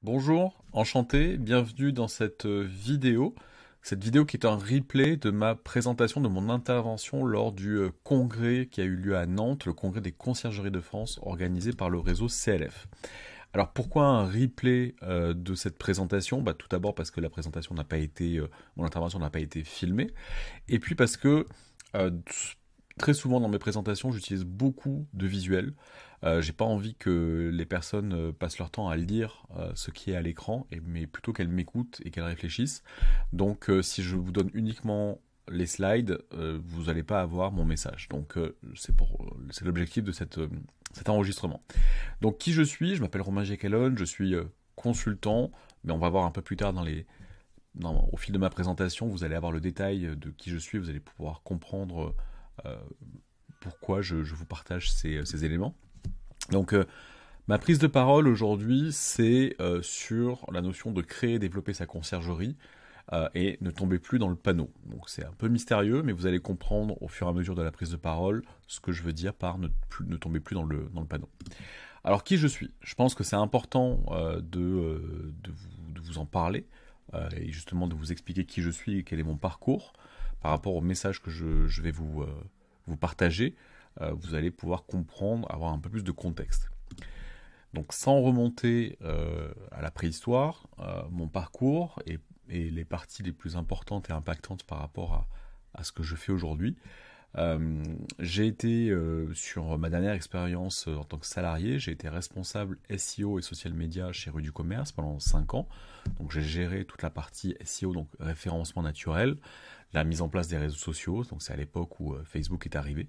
Bonjour, enchanté, bienvenue dans cette vidéo. Cette vidéo qui est un replay de ma présentation de mon intervention lors du congrès qui a eu lieu à Nantes, le congrès des conciergeries de France organisé par le réseau CLF. Alors pourquoi un replay de cette présentation? Tout d'abord parce que la présentation n'a pas été, mon intervention n'a pas été filmée, et puis parce que euh, très souvent dans mes présentations j'utilise beaucoup de visuels. J'ai pas envie que les personnes passent leur temps à lire ce qui est à l'écran, mais plutôt qu'elles m'écoutent et qu'elles réfléchissent. Donc si je vous donne uniquement les slides, vous n'allez pas avoir mon message. Donc c'est l'objectif de cet enregistrement. Donc qui je suis? Je m'appelle Romain Jekalon, je suis consultant, mais on va voir un peu plus tard au fil de ma présentation, vous allez avoir le détail de qui je suis, vous allez pouvoir comprendre euh, pourquoi je vous partage ces éléments. Donc ma prise de parole aujourd'hui, c'est sur la notion de créer et développer sa conciergerie et ne tomber plus dans le panneau. Donc c'est un peu mystérieux, mais vous allez comprendre au fur et à mesure de la prise de parole ce que je veux dire par ne tomber plus dans le panneau. Alors qui je suis? Je pense que c'est important de vous en parler et justement de vous expliquer qui je suis et quel est mon parcours par rapport au message que je vais vous partager. Vous allez pouvoir comprendre, avoir un peu plus de contexte. Donc sans remonter à la préhistoire, mon parcours et les parties les plus importantes et impactantes par rapport à ce que je fais aujourd'hui. J'ai été, sur ma dernière expérience en tant que salarié, j'ai été responsable SEO et social media chez Rue du Commerce pendant 5 ans. Donc j'ai géré toute la partie SEO, donc référencement naturel, la mise en place des réseaux sociaux, donc c'est à l'époque où Facebook est arrivé.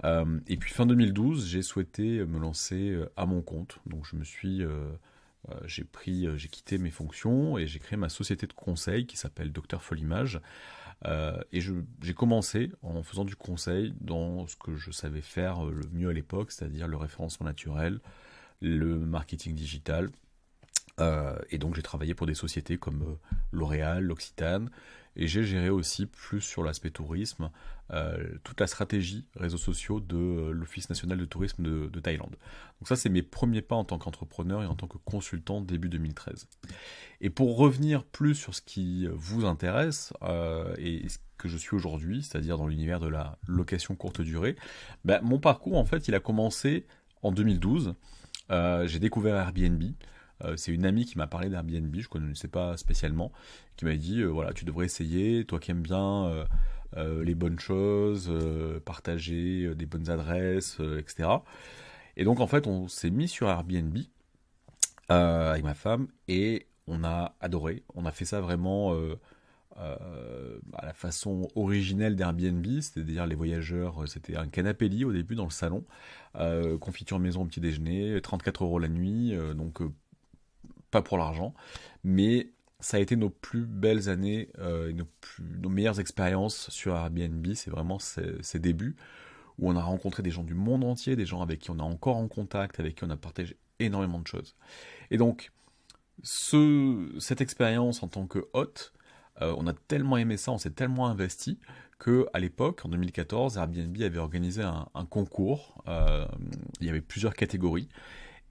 Et puis fin 2012, j'ai souhaité me lancer à mon compte. Donc j'ai quitté mes fonctions et j'ai créé ma société de conseil qui s'appelle Docteur Folimage. Et j'ai commencé en faisant du conseil dans ce que je savais faire le mieux à l'époque, c'est-à-dire le référencement naturel, le marketing digital. Et donc j'ai travaillé pour des sociétés comme L'Oréal, l'Occitane, et j'ai géré aussi plus sur l'aspect tourisme, toute la stratégie réseaux sociaux de l'Office national de tourisme de Thaïlande. Donc ça c'est mes premiers pas en tant qu'entrepreneur et en tant que consultant début 2013. Et pour revenir plus sur ce qui vous intéresse et ce que je suis aujourd'hui, c'est-à-dire dans l'univers de la location courte durée, mon parcours en fait il a commencé en 2012. J'ai découvert Airbnb. C'est une amie qui m'a parlé d'Airbnb, je ne connaissais pas spécialement, qui m'a dit voilà, tu devrais essayer, toi qui aimes bien les bonnes choses, partager des bonnes adresses, etc. Et donc en fait, on s'est mis sur Airbnb avec ma femme et on a adoré. On a fait ça vraiment à la façon originelle d'Airbnb, c'est-à-dire les voyageurs, c'était un canapé lit au début dans le salon, confiture maison au petit déjeuner, 34 € la nuit, donc pas pour l'argent, mais ça a été nos plus belles années, nos meilleures expériences sur Airbnb. C'est vraiment ces débuts où on a rencontré des gens du monde entier, des gens avec qui on est encore en contact, avec qui on a partagé énormément de choses. Et donc, cette expérience en tant que hôte, on a tellement aimé ça, on s'est tellement investi que à l'époque, en 2014, Airbnb avait organisé un concours. Il y avait plusieurs catégories.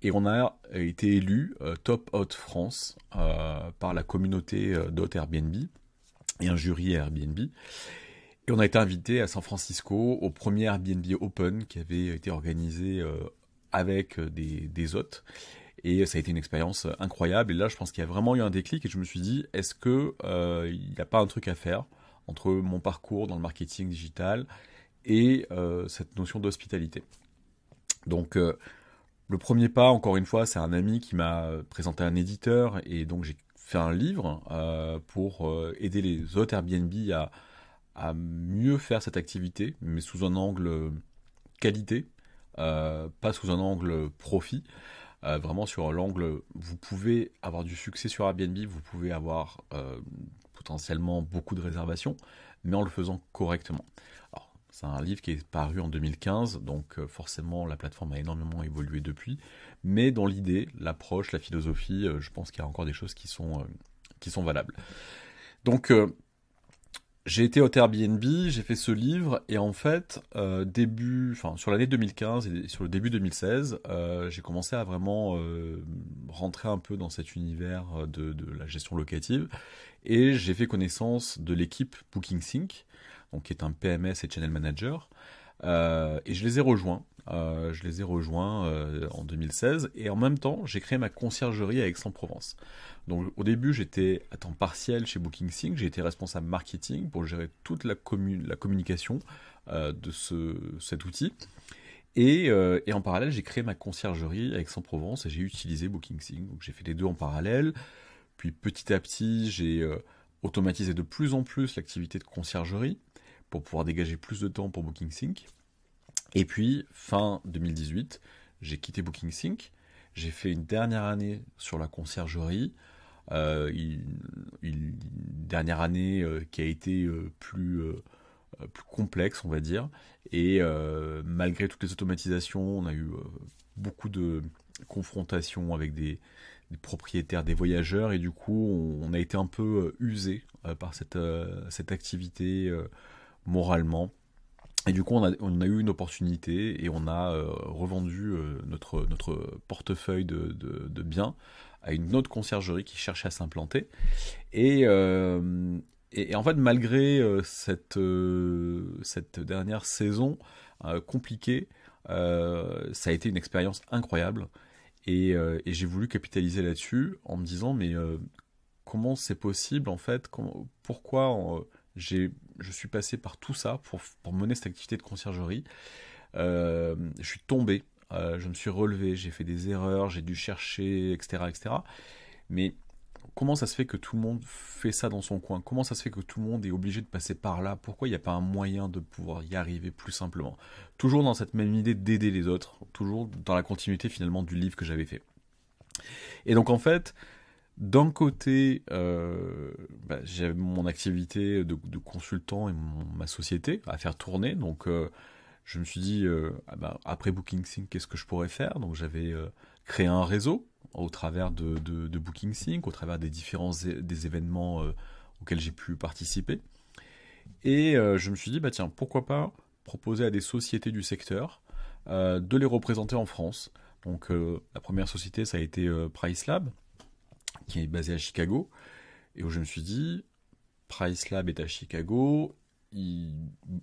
Et on a été élu Top Hôte France par la communauté d'hôtes Airbnb et un jury Airbnb. Et on a été invité à San Francisco au premier Airbnb Open qui avait été organisé avec des hôtes. Et ça a été une expérience incroyable. Et là, je pense qu'il y a vraiment eu un déclic et je me suis dit, est-ce que il n'y a pas un truc à faire entre mon parcours dans le marketing digital et cette notion d'hospitalité. Donc le premier pas, encore une fois, c'est un ami qui m'a présenté un éditeur et donc j'ai fait un livre pour aider les hôtes Airbnb à mieux faire cette activité, mais sous un angle qualité, pas sous un angle profit, vraiment sur l'angle vous pouvez avoir du succès sur Airbnb, vous pouvez avoir potentiellement beaucoup de réservations, mais en le faisant correctement. Alors, c'est un livre qui est paru en 2015, donc forcément la plateforme a énormément évolué depuis. Mais dans l'idée, l'approche, la philosophie, je pense qu'il y a encore des choses qui sont valables. Donc J'ai été au Airbnb, j'ai fait ce livre, et en fait, sur l'année 2015 et sur le début 2016, j'ai commencé à vraiment rentrer un peu dans cet univers de la gestion locative, et j'ai fait connaissance de l'équipe BookingSync, donc qui est un PMS et Channel Manager, et je les ai rejoints. En 2016, et en même temps j'ai créé ma conciergerie à Aix-en-Provence. Donc au début j'étais à temps partiel chez BookingSync, j'ai été responsable marketing pour gérer toute la communication de cet outil, et en parallèle j'ai créé ma conciergerie à Aix-en-Provence et j'ai utilisé BookingSync. Donc j'ai fait les deux en parallèle, puis petit à petit j'ai automatisé de plus en plus l'activité de conciergerie pour pouvoir dégager plus de temps pour BookingSync. Et puis, fin 2018, j'ai quitté BookingSync. J'ai fait une dernière année sur la conciergerie. Une dernière année qui a été plus complexe, on va dire. Et malgré toutes les automatisations, on a eu beaucoup de confrontations avec des propriétaires, des voyageurs. Et du coup, on a été un peu usé par cette activité moralement. Et du coup, on a eu une opportunité et on a revendu notre portefeuille de biens à une autre conciergerie qui cherchait à s'implanter. Et en fait, malgré cette dernière saison compliquée, ça a été une expérience incroyable. Et j'ai voulu capitaliser là-dessus en me disant, mais comment c'est possible en fait, pourquoi je suis passé par tout ça pour mener cette activité de conciergerie. Je suis tombé, je me suis relevé, j'ai fait des erreurs, j'ai dû chercher, etc., etc. Mais comment ça se fait que tout le monde fait ça dans son coin? Comment ça se fait que tout le monde est obligé de passer par là? Pourquoi il n'y a pas un moyen de pouvoir y arriver plus simplement? Toujours dans cette même idée d'aider les autres, toujours dans la continuité finalement du livre que j'avais fait. Et donc en fait, d'un côté, j'ai mon activité de consultant et ma société à faire tourner. Donc, je me suis dit, après BookingSync, qu'est-ce que je pourrais faire? Donc, j'avais créé un réseau au travers de BookingSync, au travers des différents des événements auxquels j'ai pu participer. Et je me suis dit, tiens, pourquoi pas proposer à des sociétés du secteur de les représenter en France. Donc, la première société, ça a été PriceLab, qui est basé à Chicago, et où je me suis dit, PriceLab est à Chicago,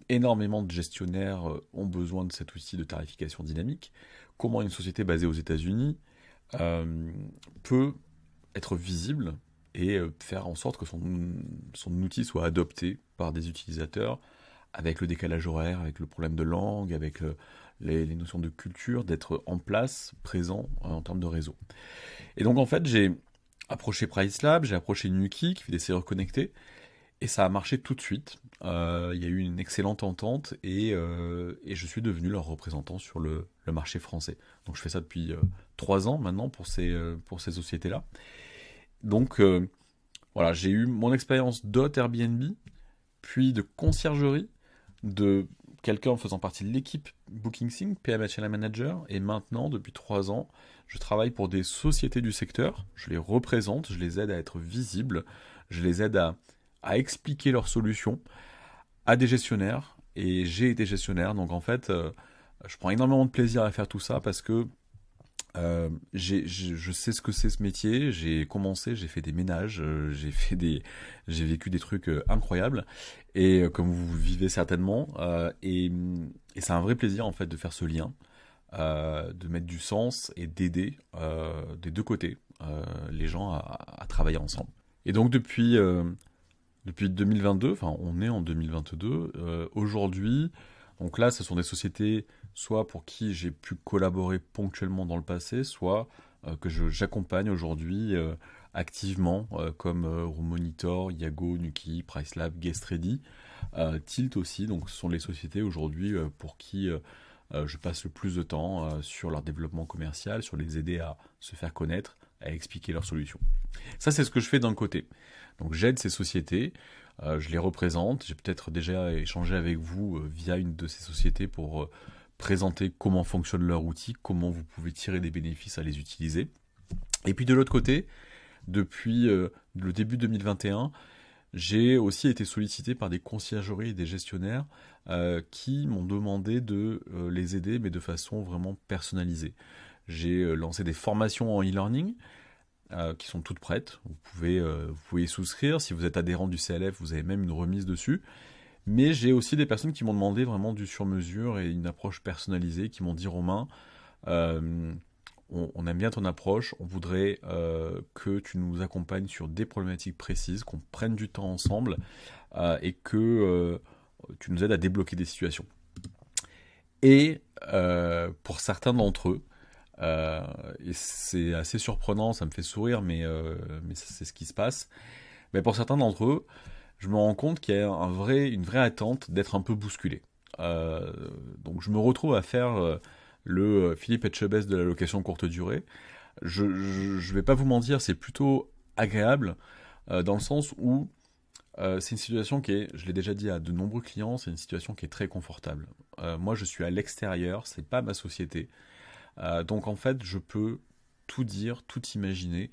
énormément de gestionnaires ont besoin de cet outil de tarification dynamique. Comment une société basée aux États-Unis peut être visible et faire en sorte que son outil soit adopté par des utilisateurs avec le décalage horaire, avec le problème de langue, avec les notions de culture, d'être en place, présent en termes de réseau. Et donc en fait, j'ai approché PriceLab, j'ai approché Nuki qui fait des serrures connectés, et ça a marché tout de suite. Il y a eu une excellente entente et je suis devenu leur représentant sur le marché français. Donc je fais ça depuis 3 ans maintenant pour ces sociétés-là. Donc voilà, j'ai eu mon expérience d'hôte Airbnb, puis de conciergerie, de quelqu'un faisant partie de l'équipe BookingSync, PMS Channel Manager, et maintenant, depuis 3 ans, je travaille pour des sociétés du secteur, je les représente, je les aide à être visibles, je les aide à expliquer leurs solutions à des gestionnaires, et j'ai été gestionnaire, donc en fait, je prends énormément de plaisir à faire tout ça parce que je sais ce que c'est ce métier, j'ai commencé, j'ai fait des ménages, j'ai vécu des trucs incroyables, et comme vous vivez certainement, et c'est un vrai plaisir en fait de faire ce lien, de mettre du sens et d'aider des deux côtés les gens à travailler ensemble. Et donc depuis 2022, enfin on est en 2022, aujourd'hui, donc là ce sont des sociétés soit pour qui j'ai pu collaborer ponctuellement dans le passé, soit que j'accompagne aujourd'hui activement, comme Room-Monitor, Yago, Nuki, PriceLab, GuestReady, Tilt aussi, donc ce sont les sociétés aujourd'hui pour qui je passe le plus de temps sur leur développement commercial, sur les aider à se faire connaître, à expliquer leurs solutions. Ça c'est ce que je fais d'un côté. Donc j'aide ces sociétés, je les représente, j'ai peut-être déjà échangé avec vous via une de ces sociétés pour présenter comment fonctionne leur outil, comment vous pouvez tirer des bénéfices à les utiliser. Et puis de l'autre côté, depuis le début 2021, j'ai aussi été sollicité par des conciergeries et des gestionnaires qui m'ont demandé de les aider, mais de façon vraiment personnalisée. J'ai lancé des formations en e-learning qui sont toutes prêtes. Vous pouvez y souscrire. Si vous êtes adhérent du CLF, vous avez même une remise dessus. Mais j'ai aussi des personnes qui m'ont demandé vraiment du sur-mesure et une approche personnalisée, qui m'ont dit: Romain, euh, on aime bien ton approche, on voudrait que tu nous accompagnes sur des problématiques précises, qu'on prenne du temps ensemble et que tu nous aides à débloquer des situations. Et pour certains d'entre eux, et c'est assez surprenant, ça me fait sourire, mais c'est ce qui se passe. Mais pour certains d'entre eux, je me rends compte qu'il y a une vraie attente d'être un peu bousculé. Euh, donc je me retrouve à faire le Philippe Etchebest de la location courte durée. Je vais pas vous mentir, c'est plutôt agréable dans le sens où c'est une situation qui est, je l'ai déjà dit à de nombreux clients, c'est une situation qui est très confortable. Moi, je suis à l'extérieur, c'est pas ma société. Donc en fait, je peux tout dire, tout imaginer.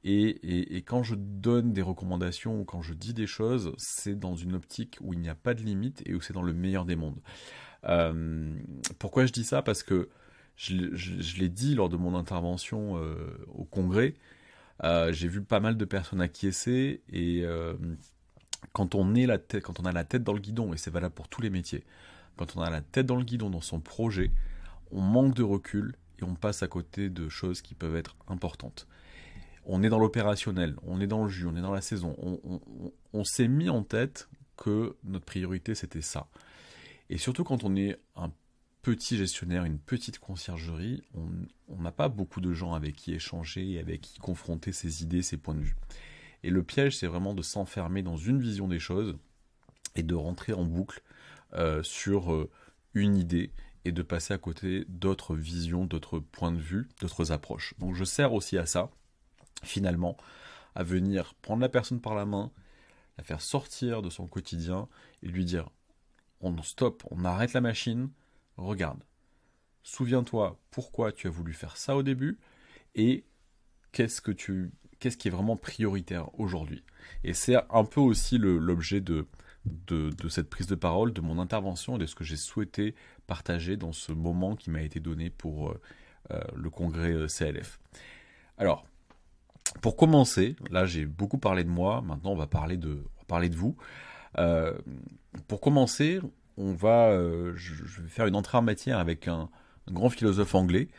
Et quand je donne des recommandations ou quand je dis des choses, c'est dans une optique où il n'y a pas de limite et où c'est dans le meilleur des mondes. Euh, Pourquoi je dis ça? Parce que je l'ai dit lors de mon intervention au congrès, j'ai vu pas mal de personnes acquiescer et quand on a la tête dans le guidon, et c'est valable pour tous les métiers, quand on a la tête dans le guidon dans son projet, on manque de recul et on passe à côté de choses qui peuvent être importantes. On est dans l'opérationnel, on est dans le jus, on est dans la saison. On s'est mis en tête que notre priorité c'était ça. Et surtout quand on est un petit gestionnaire, une petite conciergerie, on n'a pas beaucoup de gens avec qui échanger et avec qui confronter ses idées, ses points de vue. Et le piège, c'est vraiment de s'enfermer dans une vision des choses et de rentrer en boucle sur une idée et de passer à côté d'autres visions, d'autres points de vue, d'autres approches. Donc je sers aussi à ça, finalement, à venir prendre la personne par la main, la faire sortir de son quotidien et lui dire: on stop, on arrête la machine, regarde, souviens-toi pourquoi tu as voulu faire ça au début et qu'est-ce qui est vraiment prioritaire aujourd'hui. Et c'est un peu aussi l'objet de cette prise de parole, de mon intervention et de ce que j'ai souhaité partager dans ce moment qui m'a été donné pour le congrès CLF. Alors, pour commencer, là j'ai beaucoup parlé de moi, maintenant on va parler de vous. Euh, pour commencer, je vais faire une entrée en matière avec un grand philosophe anglais,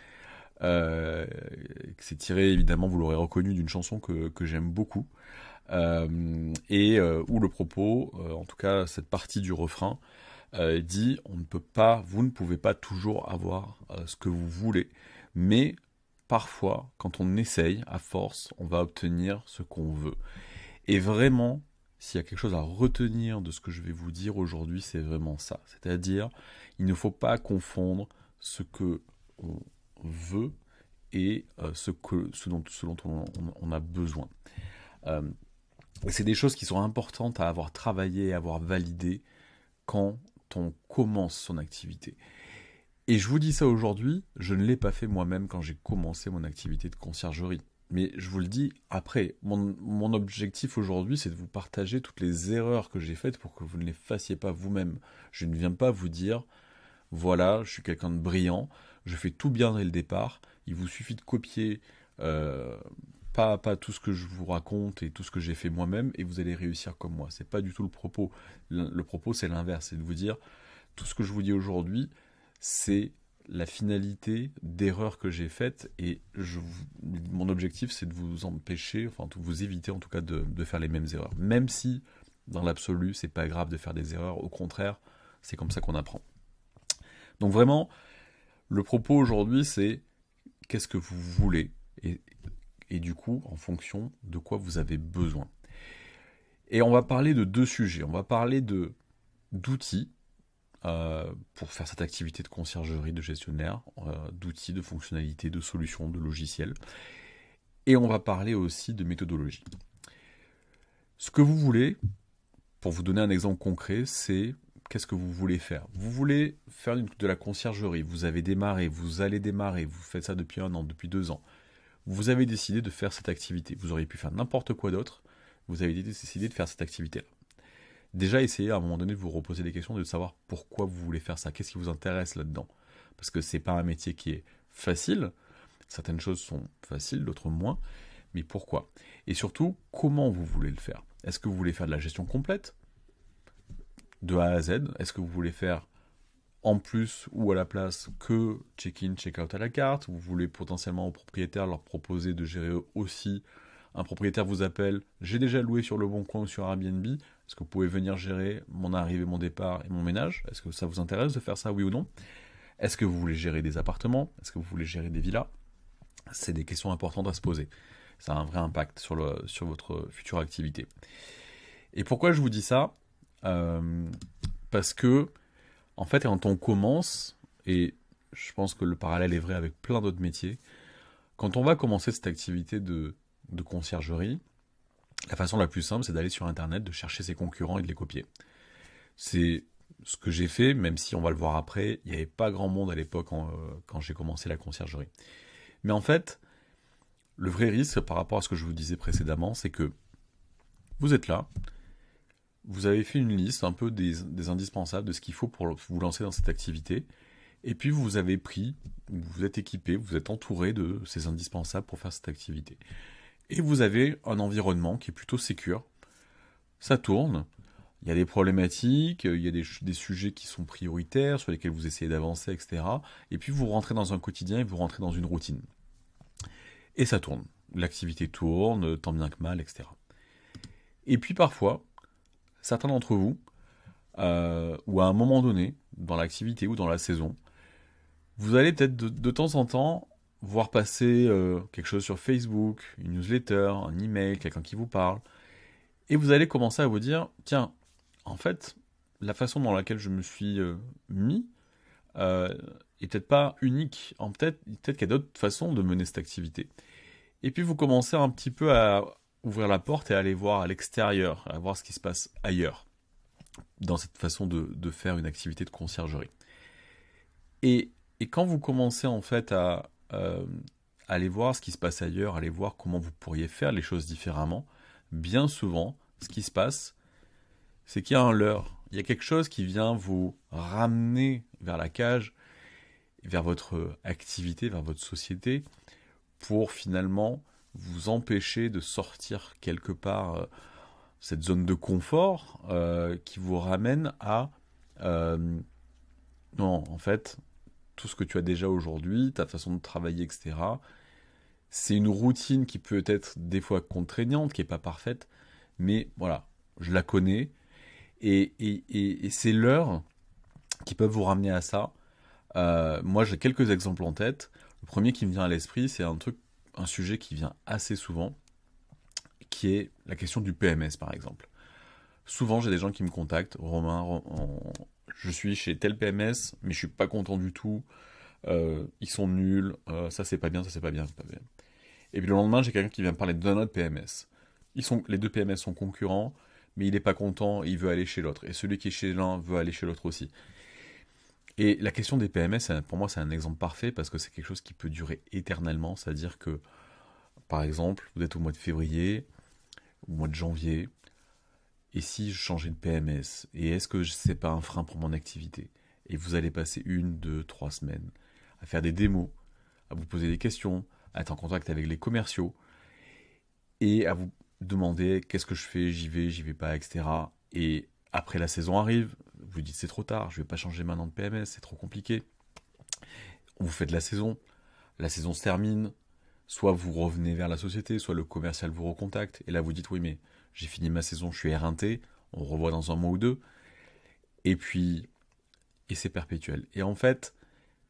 qui s'est tiré, évidemment, vous l'aurez reconnu, d'une chanson que j'aime beaucoup, où le propos, en tout cas cette partie du refrain, dit: vous ne pouvez pas toujours avoir ce que vous voulez, mais parfois, quand on essaye, à force, on va obtenir ce qu'on veut. Et vraiment, s'il y a quelque chose à retenir de ce que je vais vous dire aujourd'hui, c'est vraiment ça. C'est-à-dire, il ne faut pas confondre ce que on veut et ce dont on a besoin. C'est des choses qui sont importantes à avoir travaillé, à avoir validé quand on commence son activité. Et je vous dis ça aujourd'hui, je ne l'ai pas fait moi-même quand j'ai commencé mon activité de conciergerie. Mais je vous le dis après, mon objectif aujourd'hui, c'est de vous partager toutes les erreurs que j'ai faites pour que vous ne les fassiez pas vous-même. Je ne viens pas vous dire: voilà, je suis quelqu'un de brillant, je fais tout bien dès le départ, il vous suffit de copier pas tout ce que je vous raconte et tout ce que j'ai fait moi-même et vous allez réussir comme moi. C'est pas du tout le propos. Le propos, c'est l'inverse, c'est de vous dire: tout ce que je vous dis aujourd'hui, c'est la finalité d'erreurs que j'ai faites et mon objectif, c'est de vous empêcher, enfin de vous éviter en tout cas de faire les mêmes erreurs. Même si, dans l'absolu, c'est pas grave de faire des erreurs, au contraire, c'est comme ça qu'on apprend. Donc vraiment, le propos aujourd'hui, c'est qu'est-ce que vous voulez et du coup, en fonction de quoi vous avez besoin. Et on va parler de deux sujets. On va parler d'outils pour faire cette activité de conciergerie, de gestionnaire, d'outils, de fonctionnalités, de solutions, de logiciels. Et on va parler aussi de méthodologie. Ce que vous voulez, pour vous donner un exemple concret, c'est qu'est-ce que vous voulez faire. Vous voulez faire de la conciergerie, vous avez démarré, vous allez démarrer, vous faites ça depuis 1 an, depuis 2 ans. Vous avez décidé de faire cette activité. Vous auriez pu faire n'importe quoi d'autre, vous avez décidé de faire cette activité-là. Déjà, essayez à un moment donné de vous reposer des questions, de savoir pourquoi vous voulez faire ça, qu'est-ce qui vous intéresse là-dedans. Parce que c'est pas un métier qui est facile, certaines choses sont faciles, d'autres moins, mais pourquoi? Et surtout, comment vous voulez le faire? Est-ce que vous voulez faire de la gestion complète, de A à Z? Est-ce que vous voulez faire en plus ou à la place que check-in, check-out à la carte? Vous voulez potentiellement aux propriétaires leur proposer de gérer aussi. Un propriétaire vous appelle, j'ai déjà loué sur Le Bon Coin ou sur Airbnb, est-ce que vous pouvez venir gérer mon arrivée, mon départ et mon ménage? Est-ce que ça vous intéresse de faire ça, oui ou non? Est-ce que vous voulez gérer des appartements? Est-ce que vous voulez gérer des villas? C'est des questions importantes à se poser. Ça a un vrai impact sur votre future activité. Et pourquoi je vous dis ça? Parce que, en fait, quand on commence, et je pense que le parallèle est vrai avec plein d'autres métiers, quand on va commencer cette activité de conciergerie, la façon la plus simple, c'est d'aller sur Internet, de chercher ses concurrents et de les copier. C'est ce que j'ai fait, même si on va le voir après, il n'y avait pas grand monde à l'époque quand j'ai commencé la conciergerie. Mais en fait, le vrai risque par rapport à ce que je vous disais précédemment, c'est que vous êtes là, vous avez fait une liste un peu des indispensables, de ce qu'il faut pour vous lancer dans cette activité, et puis vous avez pris, vous êtes équipé, vous êtes entouré de ces indispensables pour faire cette activité. Et vous avez un environnement qui est plutôt sécure, ça tourne, il y a des problématiques, il y a des sujets qui sont prioritaires, sur lesquels vous essayez d'avancer, etc. Et puis vous rentrez dans un quotidien et vous rentrez dans une routine. Et ça tourne. L'activité tourne, tant bien que mal, etc. Et puis parfois, certains d'entre vous, ou à un moment donné, dans l'activité ou dans la saison, vous allez peut-être de temps en temps voir passer quelque chose sur Facebook, une newsletter, un email, quelqu'un qui vous parle, et vous allez commencer à vous dire, tiens, en fait, la façon dans laquelle je me suis mis est peut-être pas unique. Peut-être qu'il y a d'autres façons de mener cette activité. Et puis vous commencez un petit peu à ouvrir la porte et à aller voir à l'extérieur, à voir ce qui se passe ailleurs, dans cette façon de faire une activité de conciergerie. Et quand vous commencez en fait à aller voir ce qui se passe ailleurs, aller voir comment vous pourriez faire les choses différemment, bien souvent, ce qui se passe, c'est qu'il y a un leurre. Il y a quelque chose qui vient vous ramener vers la cage, vers votre activité, vers votre société, pour finalement vous empêcher de sortir quelque part cette zone de confort qui vous ramène à non, en fait, tout ce que tu as déjà aujourd'hui, ta façon de travailler, etc. C'est une routine qui peut être des fois contraignante, qui n'est pas parfaite, mais voilà, je la connais. Et c'est l'heure qui peuvent vous ramener à ça. Moi, j'ai quelques exemples en tête. Le premier qui me vient à l'esprit, c'est un sujet qui vient assez souvent, qui est la question du PMS, par exemple. Souvent, j'ai des gens qui me contactent. Romain, je suis chez tel PMS, mais je suis pas content du tout. Ils sont nuls. Ça, c'est pas bien, ça, c'est pas bien, c'est pas bien. Et puis le lendemain, j'ai quelqu'un qui vient me parler d'un autre PMS. Les deux PMS sont concurrents, mais il n'est pas content, il veut aller chez l'autre. Et celui qui est chez l'un veut aller chez l'autre aussi. Et la question des PMS, pour moi, c'est un exemple parfait parce que c'est quelque chose qui peut durer éternellement. C'est-à-dire que, par exemple, vous êtes au mois de février, au mois de janvier, et si je changeais de PMS, et est-ce que c'est pas un frein pour mon activité? Et vous allez passer 1, 2, 3 semaines à faire des démos, à vous poser des questions, à être en contact avec les commerciaux, et à vous demander qu'est-ce que je fais, j'y vais pas, etc. Et après la saison arrive, vous dites c'est trop tard, je vais pas changer maintenant de PMS, c'est trop compliqué. Vous faites la saison se termine, soit vous revenez vers la société, soit le commercial vous recontacte, et là vous dites oui mais j'ai fini ma saison, je suis éreinté, on revoit dans un mois ou deux, et c'est perpétuel. Et en fait,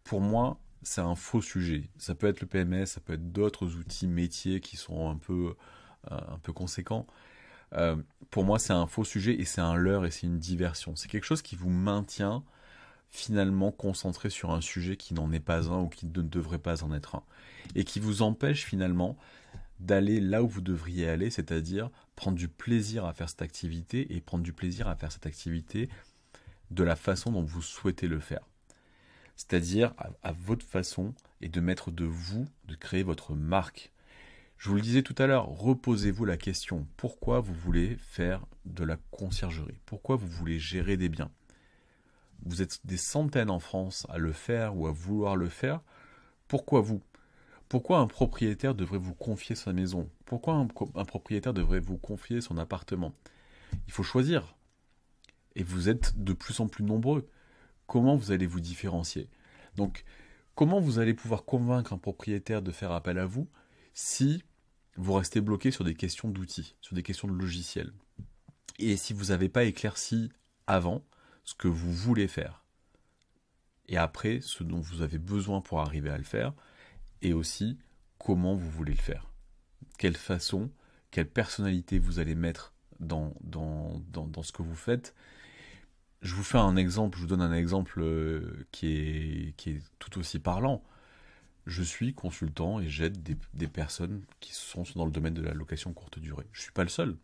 pour moi, c'est un faux sujet. Ça peut être le PMS, ça peut être d'autres outils métiers qui sont un peu conséquents. Pour moi, c'est un faux sujet et c'est un leurre et c'est une diversion. C'est quelque chose qui vous maintient finalement concentré sur un sujet qui n'en est pas un ou qui ne devrait pas en être un. Et qui vous empêche finalement d'aller là où vous devriez aller, c'est-à-dire prendre du plaisir à faire cette activité et prendre du plaisir à faire cette activité de la façon dont vous souhaitez le faire. C'est-à-dire à votre façon et de mettre de vous, de créer votre marque. Je vous le disais tout à l'heure, reposez-vous la question, pourquoi vous voulez faire de la conciergerie? Pourquoi vous voulez gérer des biens? Vous êtes des centaines en France à le faire ou à vouloir le faire. Pourquoi vous? Pourquoi un propriétaire devrait vous confier sa maison? Pourquoi un propriétaire devrait vous confier son appartement? Il faut choisir. Et vous êtes de plus en plus nombreux. Comment vous allez vous différencier? Donc, comment vous allez pouvoir convaincre un propriétaire de faire appel à vous si vous restez bloqué sur des questions d'outils, sur des questions de logiciels? Et si vous n'avez pas éclairci avant ce que vous voulez faire, et après ce dont vous avez besoin pour arriver à le faire, et aussi comment vous voulez le faire. Quelle façon, quelle personnalité vous allez mettre dans ce que vous faites. Je vous fais un exemple, je vous donne un exemple qui est tout aussi parlant. Je suis consultant et j'aide des personnes qui sont dans le domaine de la location courte durée. Je ne suis pas le seul.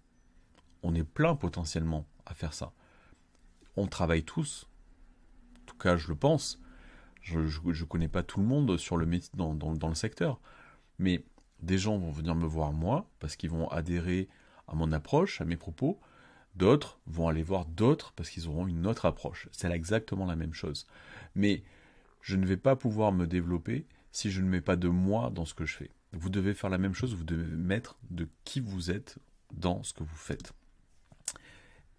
On est plein potentiellement à faire ça. On travaille tous. En tout cas, je le pense. Je ne connais pas tout le monde sur le métier, dans le secteur. Mais des gens vont venir me voir moi parce qu'ils vont adhérer à mon approche, à mes propos. D'autres vont aller voir d'autres parce qu'ils auront une autre approche. C'est exactement la même chose. Mais je ne vais pas pouvoir me développer si je ne mets pas de moi dans ce que je fais. Vous devez faire la même chose, vous devez mettre de qui vous êtes dans ce que vous faites.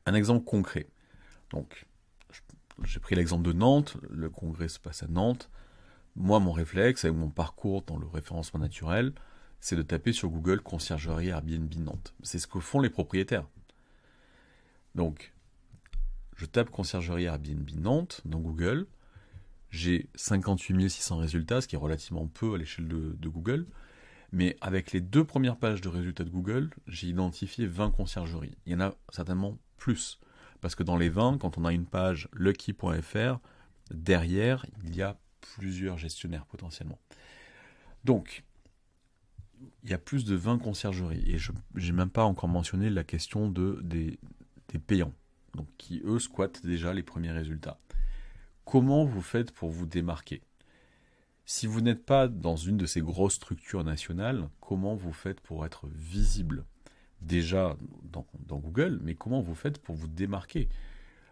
Un exemple concret. Donc, j'ai pris l'exemple de Nantes, le congrès se passe à Nantes. Moi, mon réflexe, avec mon parcours dans le référencement naturel, c'est de taper sur Google conciergerie Airbnb Nantes. C'est ce que font les propriétaires. Donc, je tape conciergerie Airbnb Nantes dans Google. J'ai 58 600 résultats, ce qui est relativement peu à l'échelle de Google. Mais avec les 2 premières pages de résultats de Google, j'ai identifié 20 conciergeries. Il y en a certainement plus. Parce que dans les 20, quand on a une page lucky.fr, derrière, il y a plusieurs gestionnaires potentiellement. Donc, il y a plus de 20 conciergeries. Et je n'ai même pas encore mentionné la question des payants. Donc, qui, eux, squattent déjà les premiers résultats. Comment vous faites pour vous démarquer? Si vous n'êtes pas dans une de ces grosses structures nationales, comment vous faites pour être visible? Déjà dans Google, mais comment vous faites pour vous démarquer?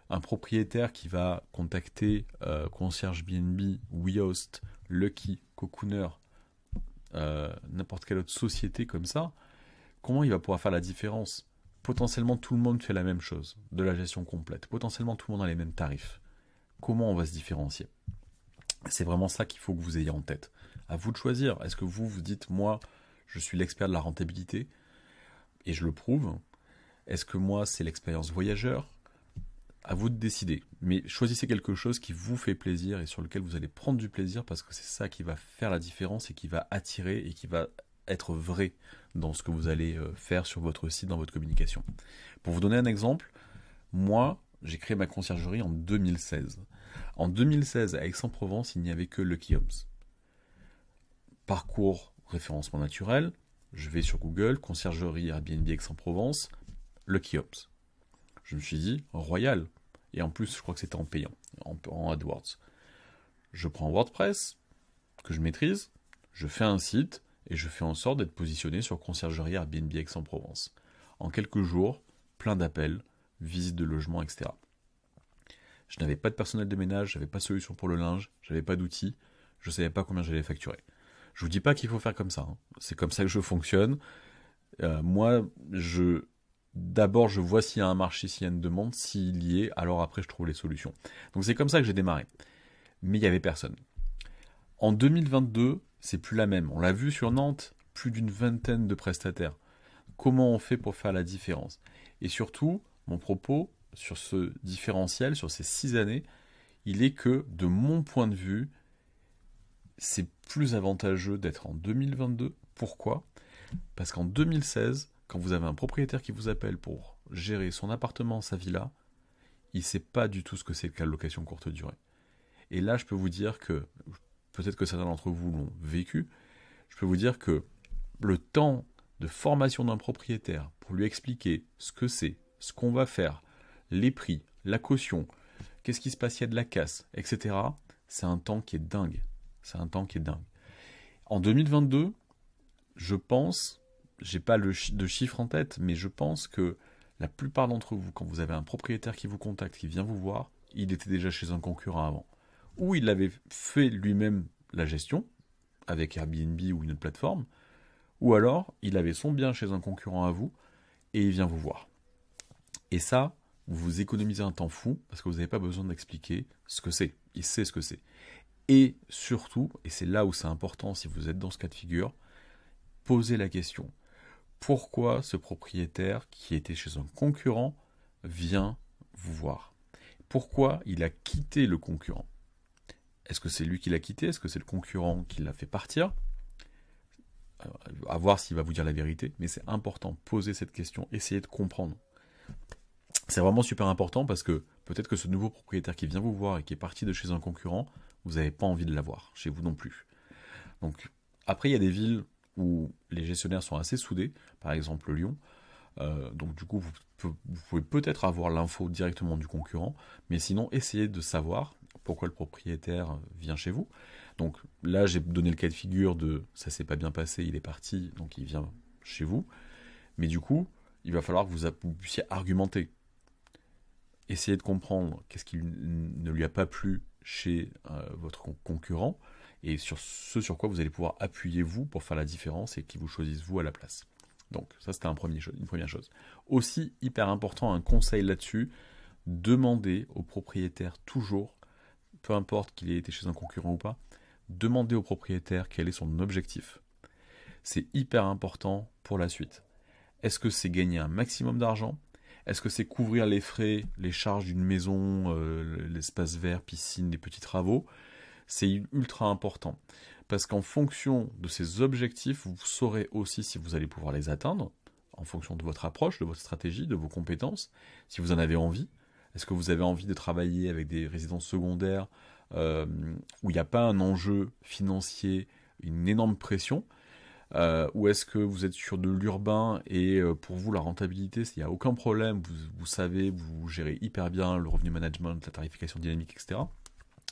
Un propriétaire qui va contacter ConciergeBnB, WeHost, Lucky, Cocooner, n'importe quelle autre société comme ça, comment il va pouvoir faire la différence? Potentiellement tout le monde fait la même chose, de la gestion complète. Potentiellement tout le monde a les mêmes tarifs. Comment on va se différencier? C'est vraiment ça qu'il faut que vous ayez en tête. À vous de choisir. Est-ce que vous dites, moi, je suis l'expert de la rentabilité et je le prouve? Est-ce que moi, c'est l'expérience voyageur? À vous de décider. Mais choisissez quelque chose qui vous fait plaisir et sur lequel vous allez prendre du plaisir parce que c'est ça qui va faire la différence et qui va attirer et qui va être vrai dans ce que vous allez faire sur votre site, dans votre communication. Pour vous donner un exemple, moi, j'ai créé ma conciergerie en 2016. En 2016, à Aix-en-Provence, il n'y avait que Lucky Homes. Parcours référencement naturel, je vais sur Google, conciergerie Airbnb Aix-en-Provence, Lucky Homes. Je me suis dit, royal. Et en plus, je crois que c'était en payant, en AdWords. Je prends WordPress, que je maîtrise, je fais un site, et je fais en sorte d'être positionné sur conciergerie Airbnb Aix-en-Provence. En quelques jours, plein d'appels, visites de logement, etc. Je n'avais pas de personnel de ménage, je n'avais pas de solution pour le linge, je n'avais pas d'outils, je ne savais pas combien j'allais facturer. Je vous dis pas qu'il faut faire comme ça, hein. C'est comme ça que je fonctionne. Moi, d'abord je vois s'il y a un marché, s'il y a une demande, s'il y est, alors après je trouve les solutions. Donc c'est comme ça que j'ai démarré. Mais il n'y avait personne. En 2022, c'est plus la même. On l'a vu sur Nantes, plus d'une vingtaine de prestataires. Comment on fait pour faire la différence? Et surtout, mon propos sur ce différentiel, sur ces 6 années, il est que, de mon point de vue, c'est plus avantageux d'être en 2022. Pourquoi? Parce qu'en 2016, quand vous avez un propriétaire qui vous appelle pour gérer son appartement, sa villa, il ne sait pas du tout ce que c'est que la location courte durée. Et là, je peux vous dire que, peut-être que certains d'entre vous l'ont vécu, je peux vous dire que le temps de formation d'un propriétaire pour lui expliquer ce que c'est, ce qu'on va faire, les prix, la caution, qu'est-ce qui se passe, il y a de la casse, etc. C'est un temps qui est dingue. C'est un temps qui est dingue. En 2022, je pense, j'ai pas de chiffre en tête, mais je pense que la plupart d'entre vous, quand vous avez un propriétaire qui vous contacte, qui vient vous voir, il était déjà chez un concurrent avant. Ou il avait fait lui-même la gestion, avec Airbnb ou une autre plateforme, ou alors il avait son bien chez un concurrent à vous, et il vient vous voir. Et ça, vous vous économisez un temps fou, parce que vous n'avez pas besoin d'expliquer ce que c'est. Il sait ce que c'est. Et surtout, et c'est là où c'est important si vous êtes dans ce cas de figure, posez la question. Pourquoi ce propriétaire qui était chez un concurrent vient vous voir? Pourquoi il a quitté le concurrent? Est-ce que c'est lui qui l'a quitté? Est-ce que c'est le concurrent qui l'a fait partir? À voir s'il va vous dire la vérité, mais c'est important, poser cette question, essayez de comprendre. C'est vraiment super important parce que peut-être que ce nouveau propriétaire qui vient vous voir et qui est parti de chez un concurrent, vous n'avez pas envie de l'avoir, chez vous non plus. Donc après, il y a des villes où les gestionnaires sont assez soudés, par exemple Lyon. Donc du coup, vous pouvez peut-être avoir l'info directement du concurrent, mais sinon, essayez de savoir pourquoi le propriétaire vient chez vous. Donc là, j'ai donné le cas de figure de ça s'est pas bien passé, il est parti, donc il vient chez vous. Mais du coup, il va falloir que vous puissiez argumenter. Essayez de comprendre qu'est-ce qui ne lui a pas plu chez votre concurrent et sur ce sur quoi vous allez pouvoir appuyer vous pour faire la différence et qu'il vous choisisse vous à la place. Donc ça c'était une première chose. Aussi hyper important, un conseil là-dessus, demandez au propriétaire toujours, peu importe qu'il ait été chez un concurrent ou pas, demandez au propriétaire quel est son objectif. C'est hyper important pour la suite. Est-ce que c'est gagner un maximum d'argent? Est-ce que c'est couvrir les frais, les charges d'une maison, l'espace vert, piscine, des petits travaux? C'est ultra important. Parce qu'en fonction de ces objectifs, vous saurez aussi si vous allez pouvoir les atteindre, en fonction de votre approche, de votre stratégie, de vos compétences, si vous en avez envie. Est-ce que vous avez envie de travailler avec des résidences secondaires où il n'y a pas un enjeu financier, une énorme pression? Ou est-ce que vous êtes sur de l'urbain et pour vous la rentabilité, il n'y a aucun problème, vous savez, vous gérez hyper bien le revenu management, la tarification dynamique, etc.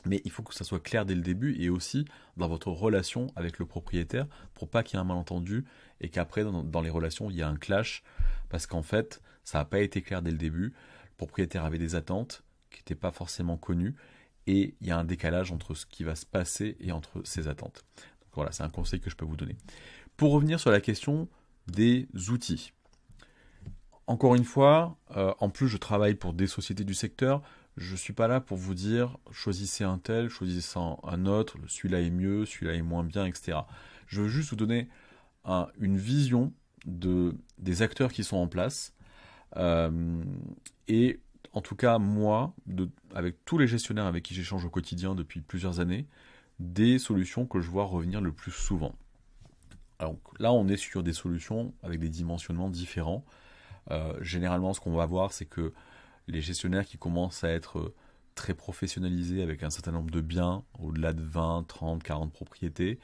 Mais il faut que ça soit clair dès le début et aussi dans votre relation avec le propriétaire pour pas qu'il y ait un malentendu et qu'après dans les relations il y a un clash parce qu'en fait ça n'a pas été clair dès le début, le propriétaire avait des attentes qui n'étaient pas forcément connues et il y a un décalage entre ce qui va se passer et entre ses attentes. Donc voilà, c'est un conseil que je peux vous donner. Pour revenir sur la question des outils. Encore une fois, en plus je travaille pour des sociétés du secteur, je ne suis pas là pour vous dire choisissez un tel, choisissez un autre, celui-là est mieux, celui-là est moins bien, etc. Je veux juste vous donner une vision des acteurs qui sont en place. Et en tout cas, moi, avec tous les gestionnaires avec qui j'échange au quotidien depuis plusieurs années, des solutions que je vois revenir le plus souvent. Alors là, on est sur des solutions avec des dimensionnements différents. Généralement, ce qu'on va voir, c'est que les gestionnaires qui commencent à être très professionnalisés avec un certain nombre de biens, au-delà de 20, 30, 40 propriétés,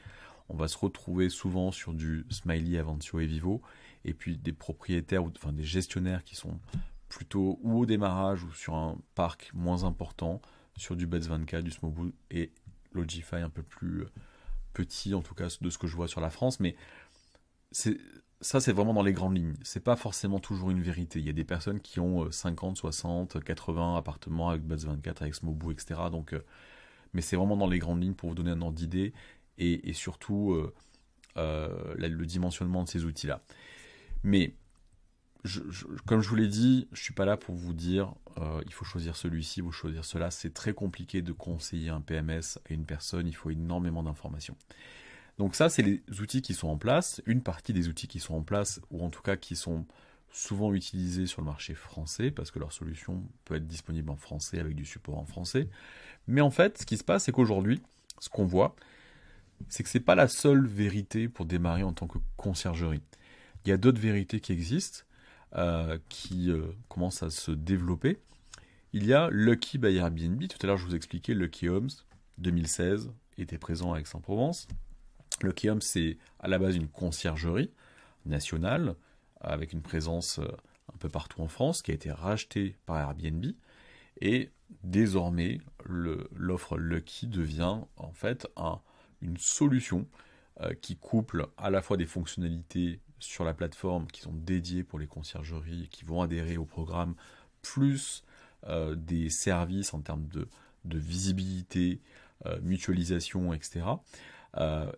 on va se retrouver souvent sur du Smiley, Avantio et Vivo, et puis des propriétaires, enfin des gestionnaires qui sont plutôt ou au démarrage ou sur un parc moins important, sur du Bets24, du Smoobu et Logify un peu plus petit, en tout cas de ce que je vois sur la France, mais ça, c'est vraiment dans les grandes lignes. C'est pas forcément toujours une vérité. Il y a des personnes qui ont 50, 60, 80 appartements avec Bets24, avec Smoobu, etc. Donc, mais c'est vraiment dans les grandes lignes pour vous donner un ordre d'idée et surtout le dimensionnement de ces outils-là. Mais comme je vous l'ai dit, je suis pas là pour vous dire il faut choisir celui-ci, il faut choisir cela. C'est très compliqué de conseiller un PMS à une personne. Il faut énormément d'informations. Donc ça, c'est les outils qui sont en place, une partie des outils qui sont en place, ou en tout cas qui sont souvent utilisés sur le marché français, parce que leur solution peut être disponible en français avec du support en français. Mais en fait, ce qui se passe, c'est qu'aujourd'hui, ce qu'on voit, c'est que ce n'est pas la seule vérité pour démarrer en tant que conciergerie. Il y a d'autres vérités qui existent, qui commencent à se développer. Il y a Lucky by Airbnb. Tout à l'heure, je vous expliquais Lucky Homes, 2016, était présent à Aix-en-Provence. Lucky Homes, c'est à la base une conciergerie nationale avec une présence un peu partout en France qui a été rachetée par Airbnb et désormais l'offre Lucky devient en fait une solution qui couple à la fois des fonctionnalités sur la plateforme qui sont dédiés pour les conciergeries, qui vont adhérer au programme, plus des services en termes de visibilité, mutualisation, etc.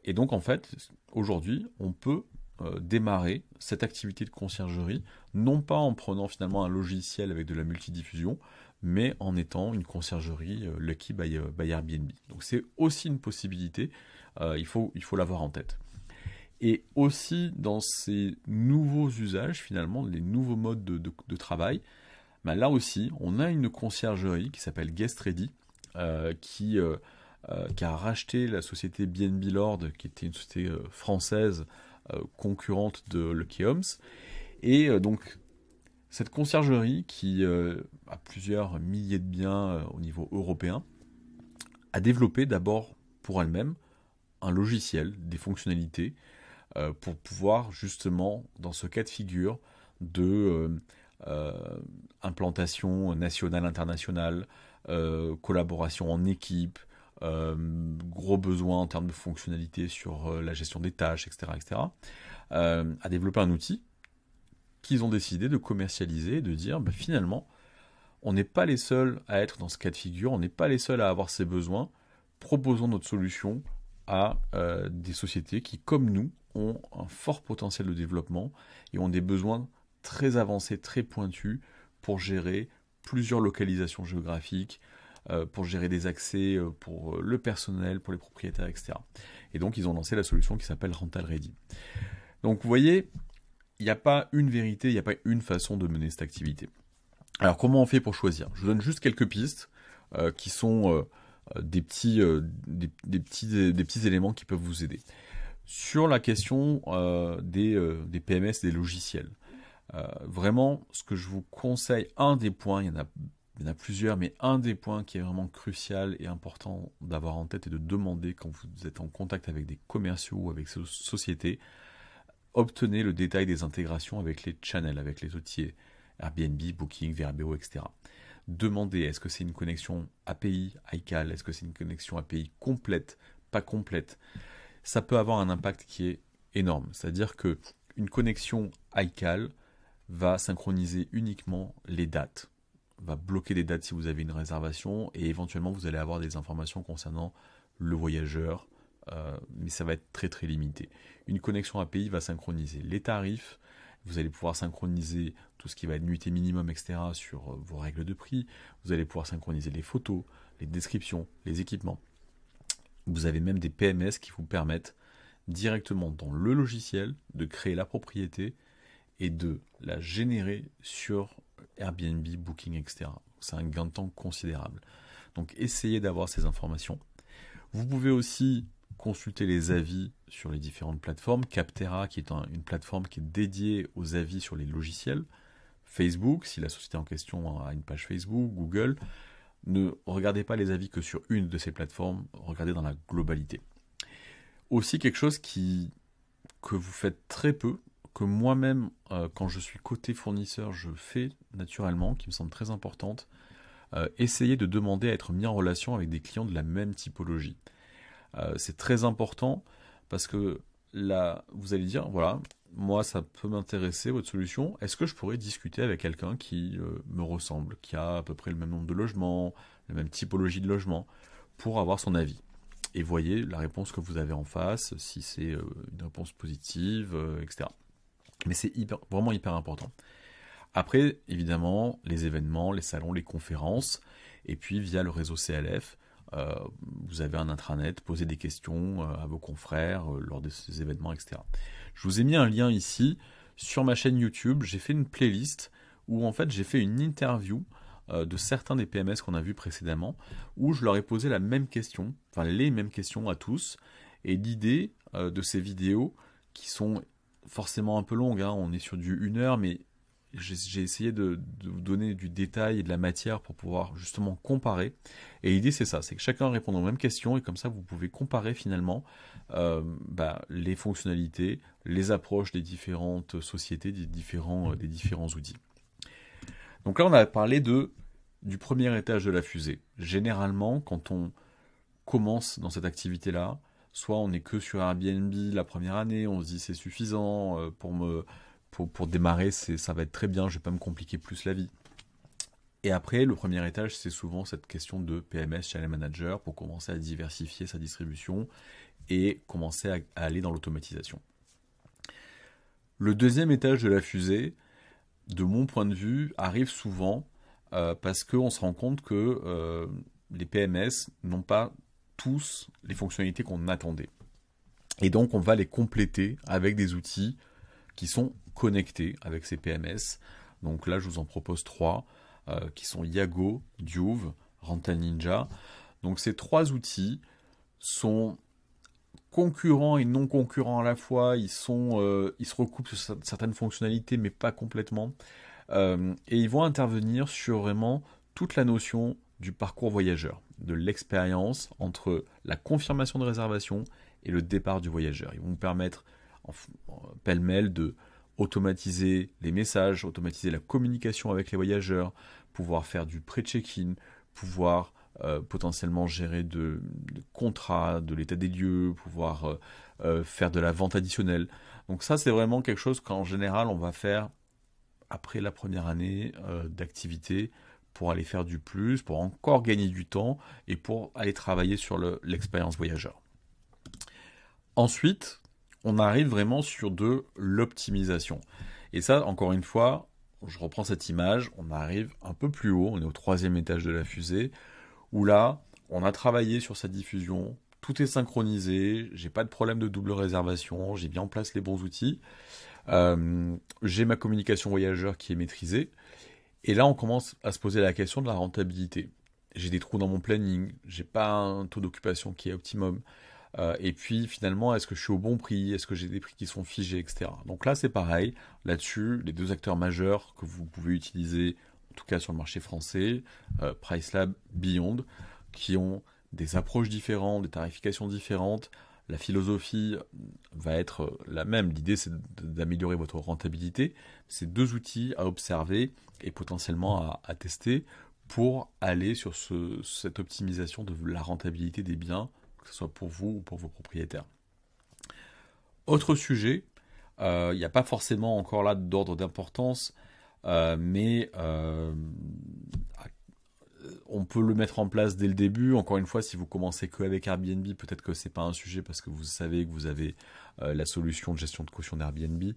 Et donc en fait, aujourd'hui, on peut démarrer cette activité de conciergerie, non pas en prenant finalement un logiciel avec de la multidiffusion, mais en étant une conciergerie Lucky by Airbnb. Donc c'est aussi une possibilité, il faut l'avoir en tête. Et aussi dans ces nouveaux usages, finalement, les nouveaux modes de travail, ben là aussi, on a une conciergerie qui s'appelle Guest Ready, qui a racheté la société BNB Lord, qui était une société française concurrente de Lucky Homes. Et donc, cette conciergerie, qui a plusieurs milliers de biens au niveau européen, a développé d'abord pour elle-même un logiciel, des fonctionnalités, pour pouvoir justement, dans ce cas de figure, de implantation nationale, internationale, collaboration en équipe, gros besoins en termes de fonctionnalité sur la gestion des tâches, etc., a développé un outil qu'ils ont décidé de commercialiser et de dire bah, finalement, on n'est pas les seuls à être dans ce cas de figure, on n'est pas les seuls à avoir ces besoins, proposons notre solution à des sociétés qui, comme nous, ont un fort potentiel de développement et ont des besoins très avancés, très pointus pour gérer plusieurs localisations géographiques, pour gérer des accès pour le personnel, pour les propriétaires, etc. Et donc, ils ont lancé la solution qui s'appelle Rental Ready. Donc, vous voyez, il n'y a pas une vérité, il n'y a pas une façon de mener cette activité. Alors, comment on fait pour choisir? Je vous donne juste quelques pistes qui sont des petits éléments qui peuvent vous aider. Sur la question des PMS, des logiciels, vraiment, ce que je vous conseille, un des points, il y en a plusieurs, mais un des points qui est vraiment crucial et important d'avoir en tête et de demander quand vous êtes en contact avec des commerciaux ou avec ces sociétés, obtenez le détail des intégrations avec les channels, avec les outils Airbnb, Booking, Vrbo, etc. Demandez, est-ce que c'est une connexion API, iCal, est-ce que c'est une connexion API complète, pas complète? Ça peut avoir un impact qui est énorme. C'est-à-dire qu'une connexion iCal va synchroniser uniquement les dates, va bloquer des dates si vous avez une réservation et éventuellement vous allez avoir des informations concernant le voyageur, mais ça va être très très limité. Une connexion API va synchroniser les tarifs, vous allez pouvoir synchroniser tout ce qui va être nuitée minimum, etc. sur vos règles de prix, vous allez pouvoir synchroniser les photos, les descriptions, les équipements. Vous avez même des PMS qui vous permettent directement dans le logiciel de créer la propriété et de la générer sur Airbnb, Booking, etc. C'est un gain de temps considérable. Donc essayez d'avoir ces informations. Vous pouvez aussi consulter les avis sur les différentes plateformes. Capterra, qui est une plateforme qui est dédiée aux avis sur les logiciels. Facebook, si la société en question a une page Facebook. Google. Ne regardez pas les avis que sur une de ces plateformes, regardez dans la globalité. Aussi quelque chose que vous faites très peu, que moi-même, quand je suis côté fournisseur, je fais naturellement, qui me semble très importante, essayez de demander à être mis en relation avec des clients de la même typologie. C'est très important parce que là, vous allez dire, voilà, moi ça peut m'intéresser votre solution, est-ce que je pourrais discuter avec quelqu'un qui me ressemble, qui a à peu près le même nombre de logements, la même typologie de logement, pour avoir son avis. Et voyez la réponse que vous avez en face, si c'est une réponse positive, etc. Mais c'est vraiment hyper important. Après, évidemment, les événements, les salons, les conférences, et puis via le réseau CLF, vous avez un intranet, posez des questions à vos confrères lors de ces événements, etc. Je vous ai mis un lien ici sur ma chaîne YouTube. J'ai fait une playlist où en fait j'ai fait une interview de certains des PMS qu'on a vus précédemment, où je leur ai posé la même question, enfin les mêmes questions à tous. Et l'idée de ces vidéos, qui sont forcément un peu longues, hein, on est sur du 1 heure, mais j'ai essayé de vous donner du détail et de la matière pour pouvoir justement comparer. Et l'idée c'est ça, c'est que chacun répond aux mêmes questions et comme ça vous pouvez comparer finalement les fonctionnalités, les approches des différentes sociétés, des différents outils. Donc là on a parlé du premier étage de la fusée. Généralement quand on commence dans cette activité-là, soit on n'est que sur Airbnb la première année, on se dit c'est suffisant pour démarrer, ça va être très bien, je vais pas me compliquer plus la vie. Et après, le premier étage, c'est souvent cette question de PMS, Channel Manager, pour commencer à diversifier sa distribution et commencer à aller dans l'automatisation. Le deuxième étage de la fusée, de mon point de vue, arrive souvent parce qu'on se rend compte que les PMS n'ont pas tous les fonctionnalités qu'on attendait. Et donc, on va les compléter avec des outils qui sont connectés avec ces PMS. Donc là, je vous en propose 3, qui sont Yago, Duve, Rental Ninja. Donc ces 3 outils sont concurrents et non concurrents à la fois. Ils se recoupent sur certaines fonctionnalités, mais pas complètement. Et ils vont intervenir sur vraiment toute la notion du parcours voyageur, de l'expérience entre la confirmation de réservation et le départ du voyageur. Ils vont vous permettre, pêle-mêle, de automatiser les messages, automatiser la communication avec les voyageurs, pouvoir faire du pré-check-in, pouvoir potentiellement gérer de contrats, de l'état des lieux, pouvoir faire de la vente additionnelle. Donc ça, c'est vraiment quelque chose qu'en général, on va faire après la première année d'activité pour aller faire du plus, pour encore gagner du temps et pour aller travailler sur l'expérience voyageur. Ensuite, on arrive vraiment sur de l'optimisation. Et ça, encore une fois, je reprends cette image, on arrive un peu plus haut, on est au 3e étage de la fusée, où là, on a travaillé sur sa diffusion, tout est synchronisé, j'ai pas de problème de double réservation, j'ai mis en place les bons outils, j'ai ma communication voyageur qui est maîtrisée, et là on commence à se poser la question de la rentabilité. J'ai des trous dans mon planning, j'ai pas un taux d'occupation qui est optimum, et puis finalement, est-ce que je suis au bon prix, est-ce que j'ai des prix qui sont figés, etc. Donc là c'est pareil, là-dessus, les 2 acteurs majeurs que vous pouvez utiliser, en tout cas sur le marché français, Pricelab, Beyond, qui ont des approches différentes, des tarifications différentes. La philosophie va être la même. L'idée, c'est d'améliorer votre rentabilité. C'est 2 outils à observer et potentiellement à tester pour aller sur cette optimisation de la rentabilité des biens, que ce soit pour vous ou pour vos propriétaires. Autre sujet, il n'y a pas forcément encore là d'ordre d'importance, mais on peut le mettre en place dès le début. Encore une fois, si vous commencez qu'avec Airbnb, peut-être que c'est pas un sujet parce que vous savez que vous avez la solution de gestion de caution d'Airbnb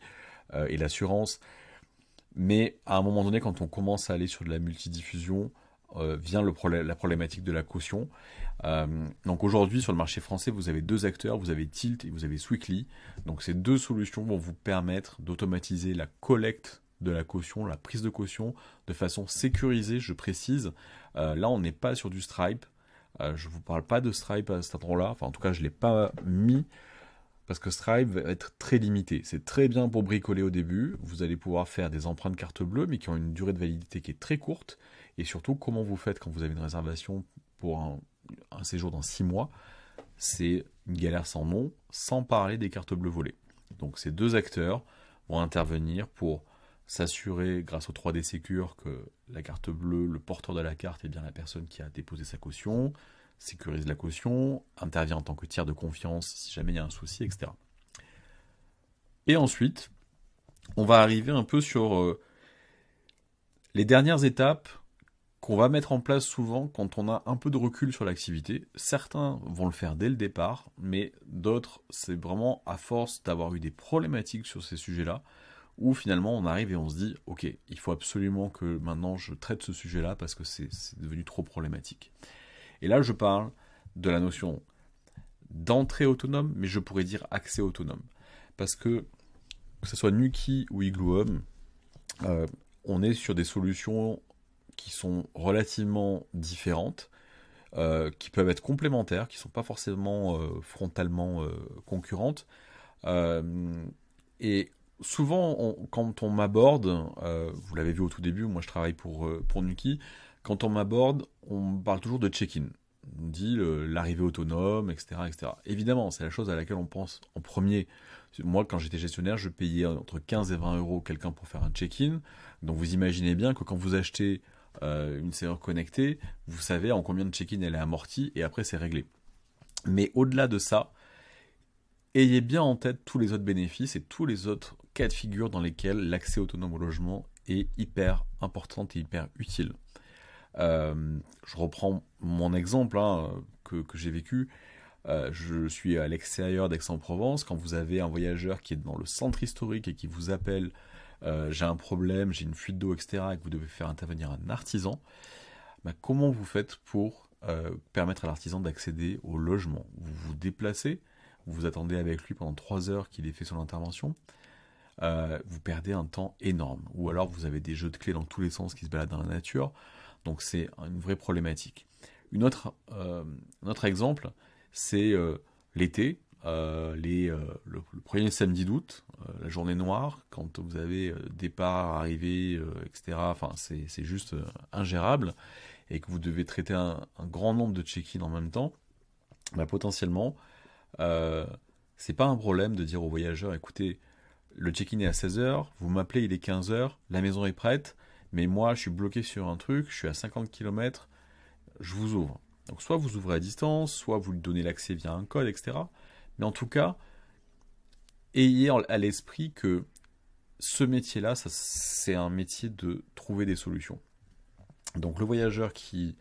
et l'assurance. Mais à un moment donné, quand on commence à aller sur de la multidiffusion, vient la problématique de la caution. Donc aujourd'hui, sur le marché français, vous avez 2 acteurs, vous avez Tilt et vous avez Sweekly. Donc ces 2 solutions vont vous permettre d'automatiser la collecte de la caution, la prise de caution, de façon sécurisée, je précise. Là, on n'est pas sur du Stripe. Je ne vous parle pas de Stripe à cet endroit-là. Enfin, en tout cas, je ne l'ai pas mis parce que Stripe va être très limité. C'est très bien pour bricoler au début. Vous allez pouvoir faire des empreintes carte bleue, mais qui ont une durée de validité qui est très courte. Et surtout, comment vous faites quand vous avez une réservation pour un séjour dans 6 mois. C'est une galère sans nom, sans parler des cartes bleues volées. Donc ces 2 acteurs vont intervenir pour s'assurer, grâce au 3D Secure, que la carte bleue, le porteur de la carte est bien la personne qui a déposé sa caution, sécurise la caution, intervient en tant que tiers de confiance si jamais il y a un souci, etc. Et ensuite, on va arriver un peu sur les dernières étapes qu'on va mettre en place souvent quand on a un peu de recul sur l'activité. Certains vont le faire dès le départ, mais d'autres, c'est vraiment à force d'avoir eu des problématiques sur ces sujets-là, où finalement on arrive et on se dit « Ok, il faut absolument que maintenant je traite ce sujet-là parce que c'est devenu trop problématique. » Et là je parle de la notion d'entrée autonome, mais je pourrais dire accès autonome. Parce que ce soit Nuki ou Igloo Home, on est sur des solutions qui sont relativement différentes, qui peuvent être complémentaires, qui ne sont pas forcément frontalement concurrentes. Et souvent, quand on m'aborde, vous l'avez vu au tout début, moi je travaille pour Nuki, quand on m'aborde, on parle toujours de check-in. On dit l'arrivée autonome, etc., etc. Évidemment, c'est la chose à laquelle on pense en premier. Moi, quand j'étais gestionnaire, je payais entre 15 et 20 euros quelqu'un pour faire un check-in. Donc vous imaginez bien que quand vous achetez une serrure connectée, vous savez en combien de check-in elle est amortie et après c'est réglé. Mais au-delà de ça, ayez bien en tête tous les autres bénéfices et tous les autres cas de figure dans lesquels l'accès autonome au logement est hyper important et hyper utile. Je reprends mon exemple que j'ai vécu. Je suis à l'extérieur d'Aix-en-Provence. Quand vous avez un voyageur qui est dans le centre historique et qui vous appelle, j'ai un problème, j'ai une fuite d'eau, etc., et que vous devez faire intervenir un artisan, comment vous faites pour permettre à l'artisan d'accéder au logement? Vous vous déplacez, vous attendez avec lui pendant 3 heures qu'il ait fait son intervention, vous perdez un temps énorme. Ou alors vous avez des jeux de clés dans tous les sens qui se baladent dans la nature, donc c'est une vraie problématique. Un autre exemple, c'est l'été, le premier samedi d'août, la journée noire, quand vous avez départ, arrivée, etc. Enfin, c'est juste ingérable, et que vous devez traiter un grand nombre de check-in en même temps. Potentiellement, c'est pas un problème de dire aux voyageurs, écoutez, le check-in est à 16h, vous m'appelez, il est 15h, la maison est prête, mais moi je suis bloqué sur un truc, je suis à 50 km, je vous ouvre. Donc soit vous ouvrez à distance, soit vous lui donnez l'accès via un code, etc. Mais en tout cas, ayez à l'esprit que ce métier-là, c'est un métier de trouver des solutions. Donc le voyageur qui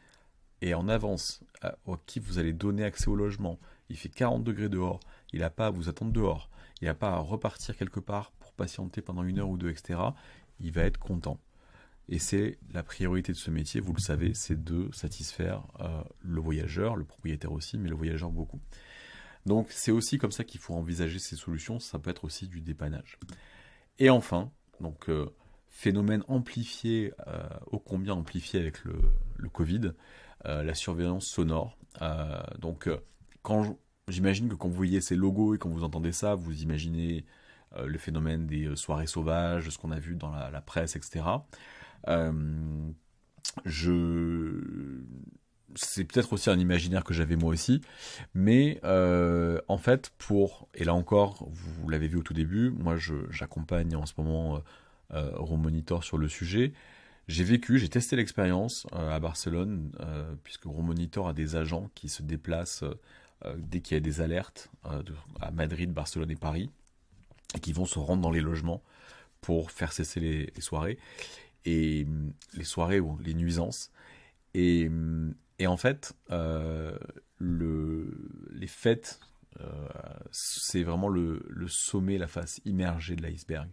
est en avance, à qui vous allez donner accès au logement, il fait 40 degrés dehors, il n'a pas à vous attendre dehors, il n'a pas à repartir quelque part pour patienter pendant 1 heure ou 2, etc. Il va être content. Et c'est la priorité de ce métier, vous le savez, c'est de satisfaire le voyageur, le propriétaire aussi, mais le voyageur beaucoup. Donc c'est aussi comme ça qu'il faut envisager ces solutions, ça peut être aussi du dépannage. Et enfin, donc phénomène amplifié, ô combien amplifié avec le Covid, la surveillance sonore. J'imagine que quand vous voyez ces logos et quand vous entendez ça, vous imaginez le phénomène des soirées sauvages, ce qu'on a vu dans la presse, etc. C'est peut-être aussi un imaginaire que j'avais moi aussi, mais en fait, et là encore, vous l'avez vu au tout début, moi j'accompagne en ce moment Roam Monitor sur le sujet. J'ai testé l'expérience à Barcelone, puisque Roam Monitor a des agents qui se déplacent dès qu'il y a des alertes à Madrid, Barcelone et Paris, et qui vont se rendre dans les logements pour faire cesser les soirées, et les soirées ou les nuisances. Et en fait, les fêtes, c'est vraiment le sommet, la face immergée de l'iceberg.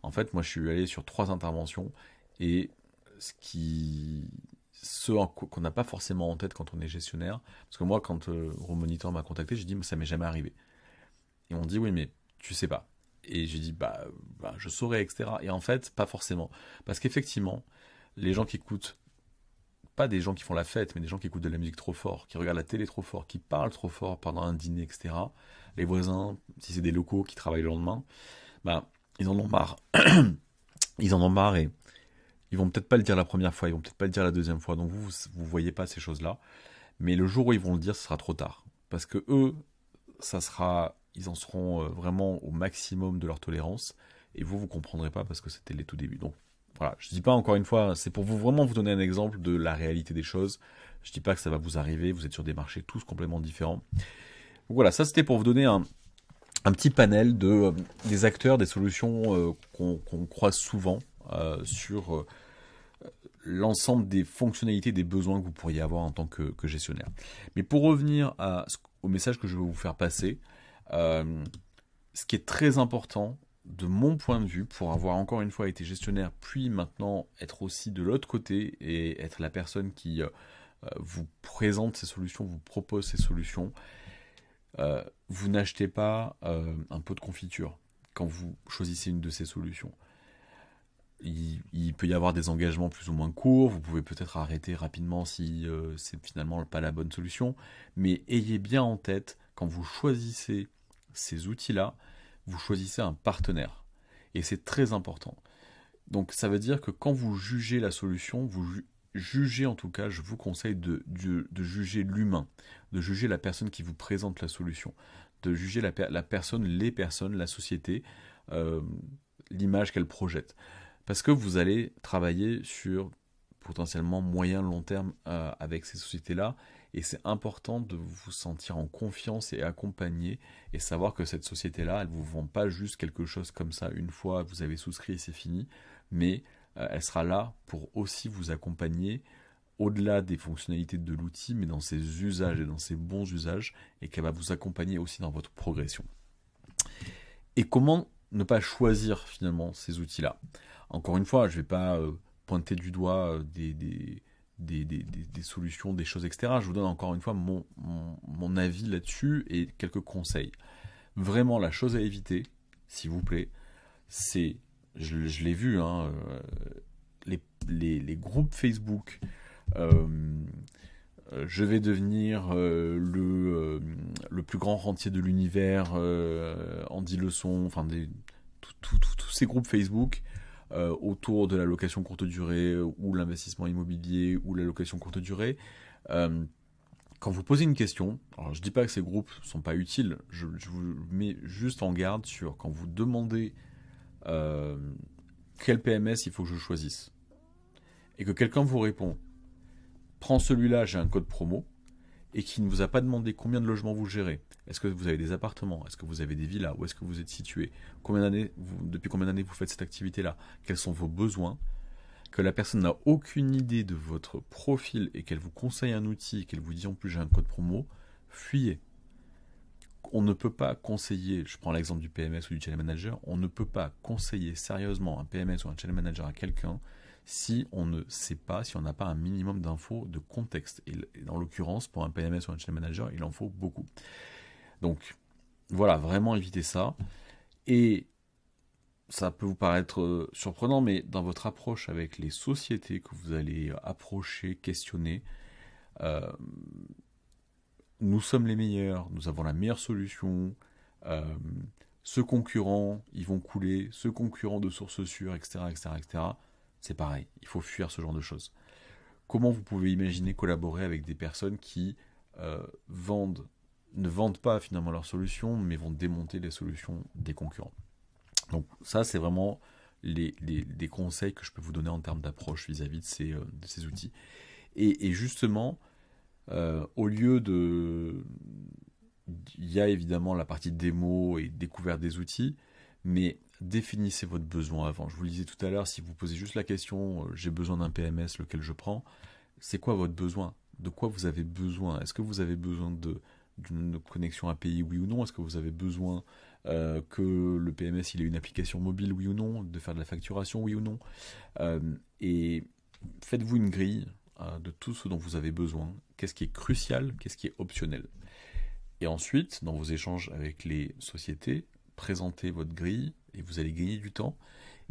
En fait, moi, je suis allé sur 3 interventions, et ce qu'on n'a pas forcément en tête quand on est gestionnaire, parce que moi, quand Roam Monitor m'a contacté, j'ai dit, ça m'est jamais arrivé. Et on dit, oui, mais tu sais pas. Et j'ai dit, je saurais, etc. Et en fait, pas forcément. Parce qu'effectivement, les gens qui écoutent, pas des gens qui font la fête, mais des gens qui écoutent de la musique trop fort, qui regardent la télé trop fort, qui parlent trop fort pendant un dîner, etc. Les voisins, si c'est des locaux qui travaillent le lendemain, ils en ont marre. Ils en ont marre, et ils vont peut-être pas le dire la première fois, ils vont peut-être pas le dire la deuxième fois, donc vous voyez pas ces choses-là. Mais le jour où ils vont le dire, ce sera trop tard. Parce que eux, ils en seront vraiment au maximum de leur tolérance, et vous comprendrez pas parce que c'était les tout débuts. Donc voilà, je dis pas encore une fois, c'est pour vraiment vous donner un exemple de la réalité des choses. Je dis pas que ça va vous arriver, vous êtes sur des marchés tous complètement différents. Donc voilà, ça c'était pour vous donner un petit panel des acteurs, des solutions qu'on croise souvent sur l'ensemble des fonctionnalités, des besoins que vous pourriez avoir en tant que gestionnaire. Mais pour revenir au message que je veux vous faire passer, ce qui est très important de mon point de vue, pour avoir encore une fois été gestionnaire, puis maintenant être aussi de l'autre côté et être la personne qui vous présente ces solutions, vous propose ces solutions, vous n'achetez pas un pot de confiture quand vous choisissez une de ces solutions. Il peut y avoir des engagements plus ou moins courts, vous pouvez peut-être arrêter rapidement si c'est finalement pas la bonne solution, mais ayez bien en tête, quand vous choisissez ces outils-là, vous choisissez un partenaire. Et c'est très important. Donc ça veut dire que quand vous jugez la solution, vous jugez, en tout cas, je vous conseille de juger l'humain, de juger la personne qui vous présente la solution, de juger la personne, les personnes, la société, l'image qu'elle projette. Parce que vous allez travailler sur potentiellement moyen long terme avec ces sociétés-là, Et c'est important de vous sentir en confiance et accompagné et savoir que cette société-là, elle ne vous vend pas juste quelque chose comme ça une fois, vous avez souscrit et c'est fini, mais elle sera là pour aussi vous accompagner au-delà des fonctionnalités de l'outil, mais dans ses usages et dans ses bons usages, et qu'elle va vous accompagner aussi dans votre progression. Et comment ne pas choisir finalement ces outils-là? Encore une fois, je ne vais pas pointer du doigt des solutions, des choses, etc. Je vous donne encore une fois mon avis là-dessus et quelques conseils. Vraiment, la chose à éviter, s'il vous plaît, c'est, je l'ai vu, hein, les groupes Facebook, je vais devenir le plus grand rentier de l'univers, en 10 leçons, enfin tous ces groupes Facebook autour de la location courte durée ou l'investissement immobilier ou la location courte durée. Quand vous posez une question, alors je dis pas que ces groupes sont pas utiles, je vous mets juste en garde sur quand vous demandez quel PMS il faut que je choisisse et que quelqu'un vous répond prends celui-là, j'ai un code promo, et qui ne vous a pas demandé combien de logements vous gérez. Est-ce que vous avez des appartements? Est-ce que vous avez des villas? Où est-ce que vous êtes situé? Depuis combien d'années vous faites cette activité-là? Quels sont vos besoins? Que la personne n'a aucune idée de votre profil et qu'elle vous conseille un outil et qu'elle vous dit en plus j'ai un code promo, fuyez. On ne peut pas conseiller, je prends l'exemple du PMS ou du Channel Manager, on ne peut pas conseiller sérieusement un PMS ou un Channel Manager à quelqu'un si on ne sait pas, si on n'a pas un minimum d'infos, de contexte. Et dans l'occurrence, pour un PMS ou un Channel Manager, il en faut beaucoup. Donc, voilà, vraiment évitez ça. Et ça peut vous paraître surprenant, mais dans votre approche avec les sociétés que vous allez approcher, questionner, nous sommes les meilleurs, nous avons la meilleure solution, ce concurrent, ils vont couler, ce concurrent de source sûre, etc., etc., etc., c'est pareil, il faut fuir ce genre de choses. Comment vous pouvez imaginer collaborer avec des personnes qui ne vendent pas finalement leurs solutions, mais vont démonter les solutions des concurrents? Donc ça, c'est vraiment des conseils que je peux vous donner en termes d'approche vis-à-vis de ces outils. Et justement, au lieu de... Il y a évidemment la partie démo et découverte des outils, mais définissez votre besoin avant. Je vous le disais tout à l'heure, si vous posez juste la question j'ai besoin d'un PMS, lequel je prends, c'est quoi votre besoin? De quoi vous avez besoin? Est-ce que vous avez besoin d'une connexion API, oui ou non? Est-ce que vous avez besoin que le PMS il ait une application mobile, oui ou non? De faire de la facturation, oui ou non? Et faites-vous une grille de tout ce dont vous avez besoin. Qu'est-ce qui est crucial? Qu'est-ce qui est optionnel? Et ensuite, dans vos échanges avec les sociétés, présentez votre grille et vous allez gagner du temps.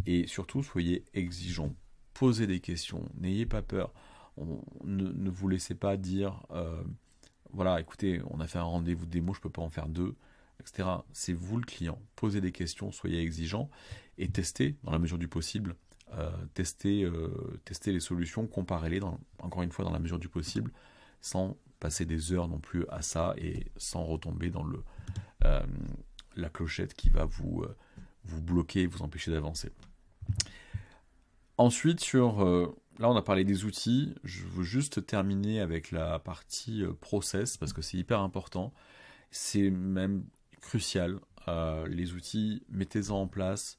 Et surtout, soyez exigeants. Posez des questions. N'ayez pas peur. Ne vous laissez pas dire voilà, écoutez, on a fait un rendez-vous démo, je ne peux pas en faire deux, etc. C'est vous le client. Posez des questions, soyez exigeants et testez, dans la mesure du possible, testez les solutions, comparez-les, encore une fois, dans la mesure du possible, sans passer des heures non plus à ça et sans retomber dans la clochette qui va vous bloquer et vous empêcher d'avancer. Ensuite, là on a parlé des outils, je veux juste terminer avec la partie process parce que c'est hyper important, c'est même crucial. Les outils, mettez-en en place,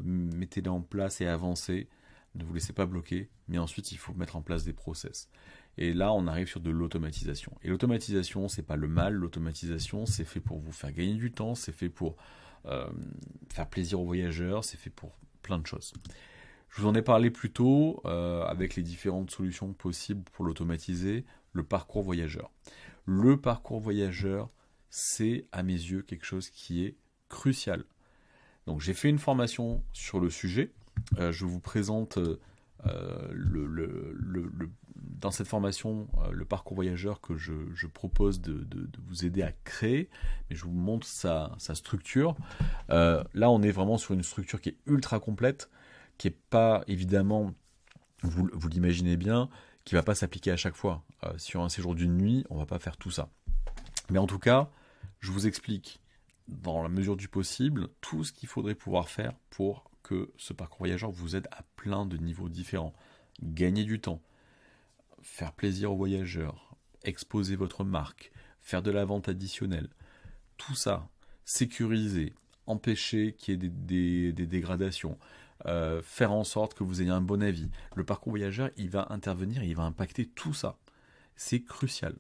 mettez-les en place et avancez, ne vous laissez pas bloquer, mais ensuite il faut mettre en place des process. Et là, on arrive sur de l'automatisation. Et l'automatisation, c'est pas le mal. L'automatisation, c'est fait pour vous faire gagner du temps, c'est fait pour faire plaisir aux voyageurs, c'est fait pour plein de choses. Je vous en ai parlé plus tôt avec les différentes solutions possibles pour l'automatiser. Le parcours voyageur. Le parcours voyageur, c'est à mes yeux quelque chose qui est crucial. Donc, j'ai fait une formation sur le sujet. Je vous présente dans cette formation, le parcours voyageur que je propose de vous aider à créer, mais je vous montre sa structure. Là, on est vraiment sur une structure qui est ultra complète, qui n'est pas, évidemment, vous l'imaginez bien, qui ne va pas s'appliquer à chaque fois. Sur un séjour d'une nuit, on ne va pas faire tout ça. Mais en tout cas, je vous explique, dans la mesure du possible, tout ce qu'il faudrait pouvoir faire pour que ce parcours voyageur vous aide à plein de niveaux différents. Gagner du temps, faire plaisir aux voyageurs, exposer votre marque, faire de la vente additionnelle, tout ça, sécuriser, empêcher qu'il y ait des dégradations, faire en sorte que vous ayez un bon avis. Le parcours voyageur, il va intervenir, il va impacter tout ça. C'est crucial.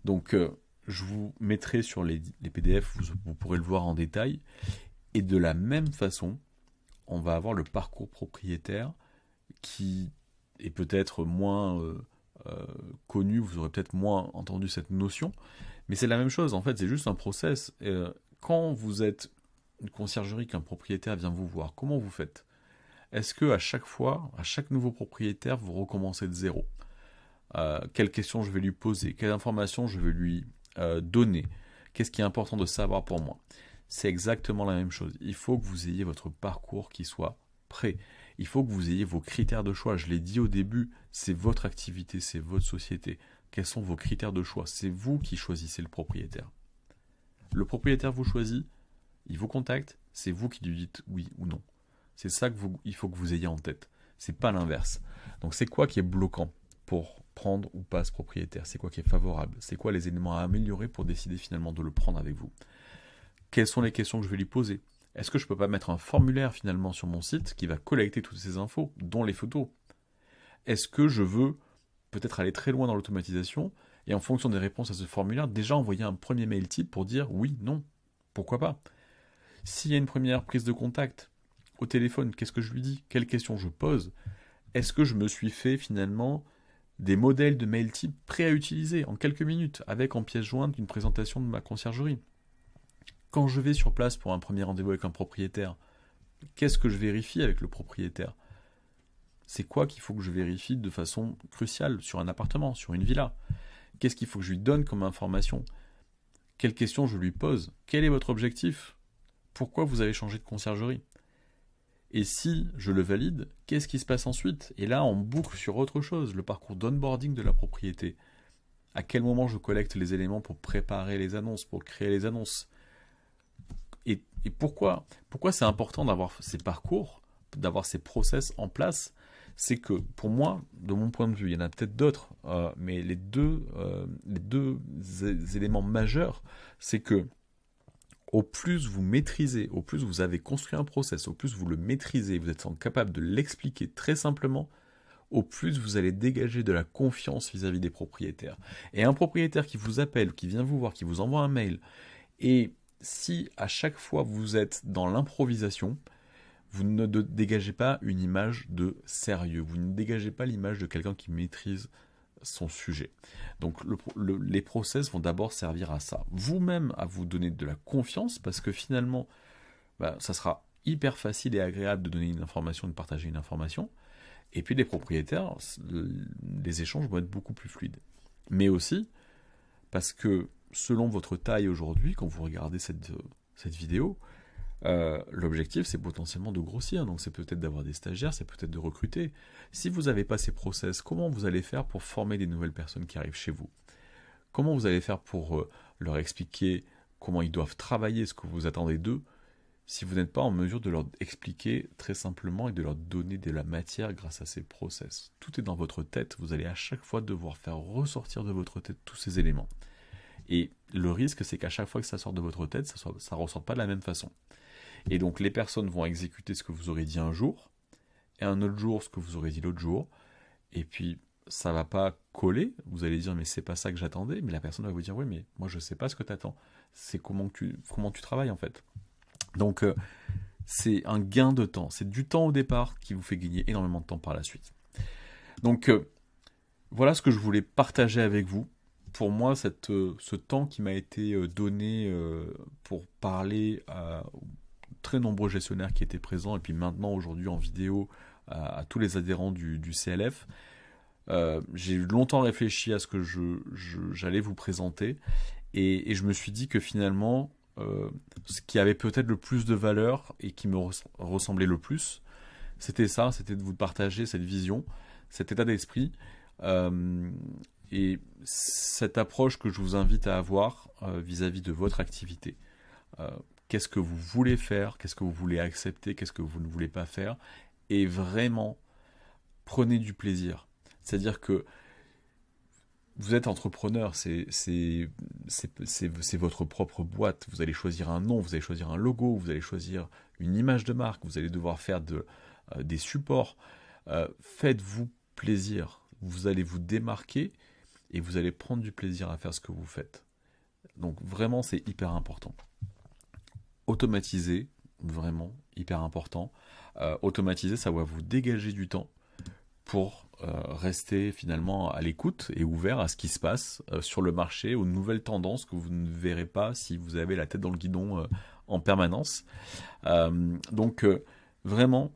Donc, je vous mettrai sur les PDF, vous pourrez le voir en détail. Et de la même façon, on va avoir le parcours propriétaire qui est peut-être moins connu, vous aurez peut-être moins entendu cette notion, mais c'est la même chose, en fait, c'est juste un process. Quand vous êtes une conciergerie qu'un propriétaire vient vous voir, comment vous faites? Est-ce que à chaque fois, à chaque nouveau propriétaire, vous recommencez de zéro? Quelles questions je vais lui poser? Quelles informations je vais lui donner? Qu'est-ce qui est important de savoir pour moi? C'est exactement la même chose. Il faut que vous ayez votre parcours qui soit prêt. Il faut que vous ayez vos critères de choix. Je l'ai dit au début, c'est votre activité, c'est votre société. Quels sont vos critères de choix? C'est vous qui choisissez le propriétaire. Le propriétaire vous choisit, il vous contacte, c'est vous qui lui dites oui ou non. C'est ça il faut que vous ayez en tête. C'est pas l'inverse. Donc c'est quoi qui est bloquant pour prendre ou pas ce propriétaire? C'est quoi qui est favorable? C'est quoi les éléments à améliorer pour décider finalement de le prendre avec vous? Quelles sont les questions que je vais lui poser? Est-ce que je ne peux pas mettre un formulaire finalement sur mon site qui va collecter toutes ces infos, dont les photos? Est-ce que je veux peut-être aller très loin dans l'automatisation et en fonction des réponses à ce formulaire, déjà envoyer un premier mail type pour dire oui, non, pourquoi pas? S'il y a une première prise de contact au téléphone, qu'est-ce que je lui dis? Quelles questions je pose? Est-ce que je me suis fait finalement des modèles de mail type prêts à utiliser en quelques minutes avec en pièce jointe une présentation de ma conciergerie? Quand je vais sur place pour un premier rendez-vous avec un propriétaire, qu'est-ce que je vérifie avec le propriétaire? C'est quoi qu'il faut que je vérifie de façon cruciale sur un appartement, sur une villa? Qu'est-ce qu'il faut que je lui donne comme information? Quelles questions je lui pose? Quel est votre objectif? Pourquoi vous avez changé de conciergerie? Et si je le valide, qu'est-ce qui se passe ensuite? Et là, on boucle sur autre chose, le parcours d'onboarding de la propriété. À quel moment je collecte les éléments pour préparer les annonces, pour créer les annonces? Et pourquoi c'est important d'avoir ces parcours, d'avoir ces process en place? C'est que pour moi, de mon point de vue, il y en a peut-être d'autres, mais les deux éléments majeurs, c'est que au plus vous maîtrisez, au plus vous avez construit un process, au plus vous le maîtrisez, vous êtes capable de l'expliquer très simplement, au plus vous allez dégager de la confiance vis-à-vis des propriétaires. Et un propriétaire qui vous appelle, qui vient vous voir, qui vous envoie un mail, et si à chaque fois vous êtes dans l'improvisation, vous ne dégagez pas une image de sérieux, vous ne dégagez pas l'image de quelqu'un qui maîtrise son sujet. Donc les process vont d'abord servir à ça. Vous-même à vous donner de la confiance, parce que finalement, ça sera hyper facile et agréable de donner une information, de partager une information. Et puis les propriétaires, les échanges vont être beaucoup plus fluides. Mais aussi, parce que selon votre taille aujourd'hui, quand vous regardez cette vidéo, l'objectif c'est potentiellement de grossir, donc c'est peut-être d'avoir des stagiaires, c'est peut-être de recruter. Si vous n'avez pas ces process, comment vous allez faire pour former des nouvelles personnes qui arrivent chez vous? Comment vous allez faire pour leur expliquer comment ils doivent travailler, ce que vous attendez d'eux, si vous n'êtes pas en mesure de leur expliquer très simplement et de leur donner de la matière grâce à ces process? Tout est dans votre tête, vous allez à chaque fois devoir faire ressortir de votre tête tous ces éléments. Et le risque, c'est qu'à chaque fois que ça sort de votre tête, ça ne ressort pas de la même façon. Et donc les personnes vont exécuter ce que vous aurez dit un jour, et un autre jour ce que vous aurez dit l'autre jour, et puis ça va pas coller, vous allez dire mais c'est pas ça que j'attendais, mais la personne va vous dire oui mais moi je sais pas ce que tu attends, c'est comment tu travailles en fait. Donc c'est un gain de temps, c'est du temps au départ qui vous fait gagner énormément de temps par la suite. Donc voilà ce que je voulais partager avec vous. Pour moi, ce temps qui m'a été donné pour parler à très nombreux gestionnaires qui étaient présents, et puis maintenant, aujourd'hui, en vidéo, à tous les adhérents du CLF, j'ai longtemps réfléchi à ce que j'allais vous présenter, et je me suis dit que finalement, ce qui avait peut-être le plus de valeur et qui me ressemblait le plus, c'était ça, c'était de vous partager cette vision, cet état d'esprit, et cette approche que je vous invite à avoir vis-à-vis de votre activité. Qu'est-ce que vous voulez faire, qu'est-ce que vous voulez accepter, qu'est-ce que vous ne voulez pas faire, et vraiment, prenez du plaisir. C'est-à-dire que vous êtes entrepreneur, c'est votre propre boîte. Vous allez choisir un nom, vous allez choisir un logo, vous allez choisir une image de marque, vous allez devoir faire des supports. Faites-vous plaisir. Vous allez vous démarquer et vous allez prendre du plaisir à faire ce que vous faites. Donc vraiment, c'est hyper important. Automatiser, vraiment hyper important. Automatiser, ça va vous dégager du temps pour rester finalement à l'écoute et ouvert à ce qui se passe sur le marché, aux nouvelles tendances que vous ne verrez pas si vous avez la tête dans le guidon en permanence. Donc vraiment,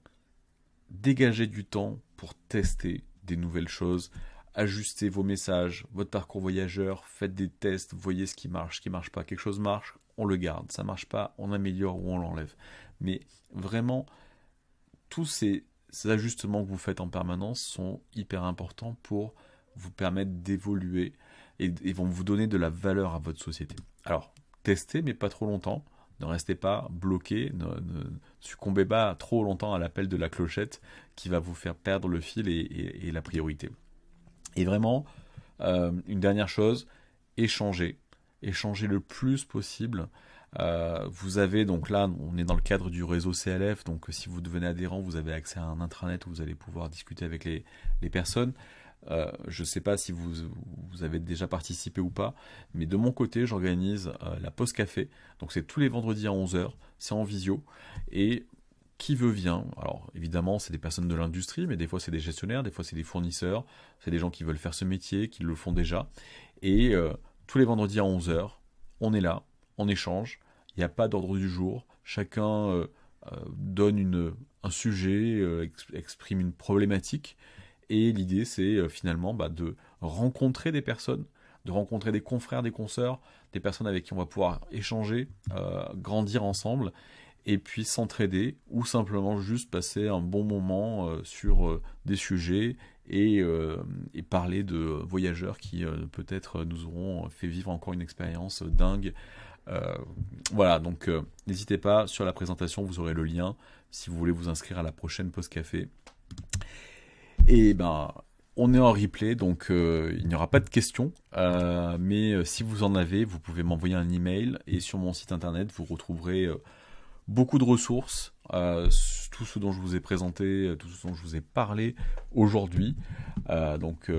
dégagez du temps pour tester des nouvelles choses, ajustez vos messages, votre parcours voyageur, faites des tests, voyez ce qui marche pas. Quelque chose marche, on le garde, ça marche pas, on améliore ou on l'enlève. Mais vraiment, tous ces ajustements que vous faites en permanence sont hyper importants pour vous permettre d'évoluer et vont vous donner de la valeur à votre société. Alors, testez, mais pas trop longtemps. Ne restez pas bloqué, ne succombez pas trop longtemps à l'appel de la clochette qui va vous faire perdre le fil et la priorité. Et vraiment, une dernière chose, échangez. Échangez le plus possible. Vous avez donc là, on est dans le cadre du réseau CLF, donc si vous devenez adhérent, vous avez accès à un intranet où vous allez pouvoir discuter avec les personnes. Je ne sais pas si vous avez déjà participé ou pas, mais de mon côté, j'organise la pause café. Donc c'est tous les vendredis à 11h, c'est en visio. Et qui veut vient. Alors évidemment, c'est des personnes de l'industrie, mais des fois c'est des gestionnaires, des fois c'est des fournisseurs, c'est des gens qui veulent faire ce métier, qui le font déjà. Et tous les vendredis à 11h, on est là, on échange. Il n'y a pas d'ordre du jour. Chacun donne un sujet, exprime une problématique. Et l'idée, c'est finalement de rencontrer des personnes, de rencontrer des confrères, des consoeurs, des personnes avec qui on va pouvoir échanger, grandir ensemble, et puis s'entraider, ou simplement juste passer un bon moment sur des sujets et parler de voyageurs qui peut-être nous auront fait vivre encore une expérience dingue. Voilà, donc n'hésitez pas, sur la présentation, vous aurez le lien si vous voulez vous inscrire à la prochaine pause café. Et on est en replay, donc il n'y aura pas de questions, mais si vous en avez, vous pouvez m'envoyer un email et sur mon site internet, vous retrouverez beaucoup de ressources, tout ce dont je vous ai présenté, tout ce dont je vous ai parlé aujourd'hui. Donc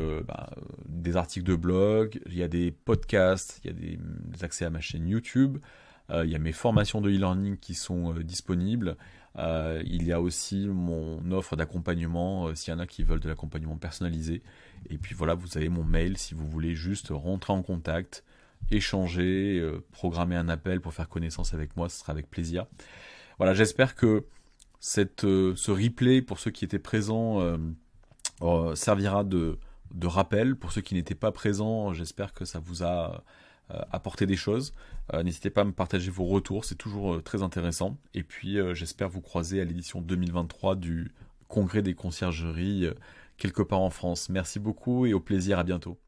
des articles de blog, il y a des podcasts, il y a des accès à ma chaîne YouTube, il y a mes formations de e-learning qui sont disponibles. Il y a aussi mon offre d'accompagnement s'il y en a qui veulent de l'accompagnement personnalisé. Et puis voilà, vous avez mon mail si vous voulez juste rentrer en contact, échanger, programmer un appel pour faire connaissance avec moi, ce sera avec plaisir. Voilà, j'espère que ce replay, pour ceux qui étaient présents, servira de rappel. Pour ceux qui n'étaient pas présents, j'espère que ça vous a apporté des choses. N'hésitez pas à me partager vos retours, c'est toujours très intéressant. Et puis j'espère vous croiser à l'édition 2023 du Congrès des conciergeries quelque part en France. Merci beaucoup et au plaisir, à bientôt.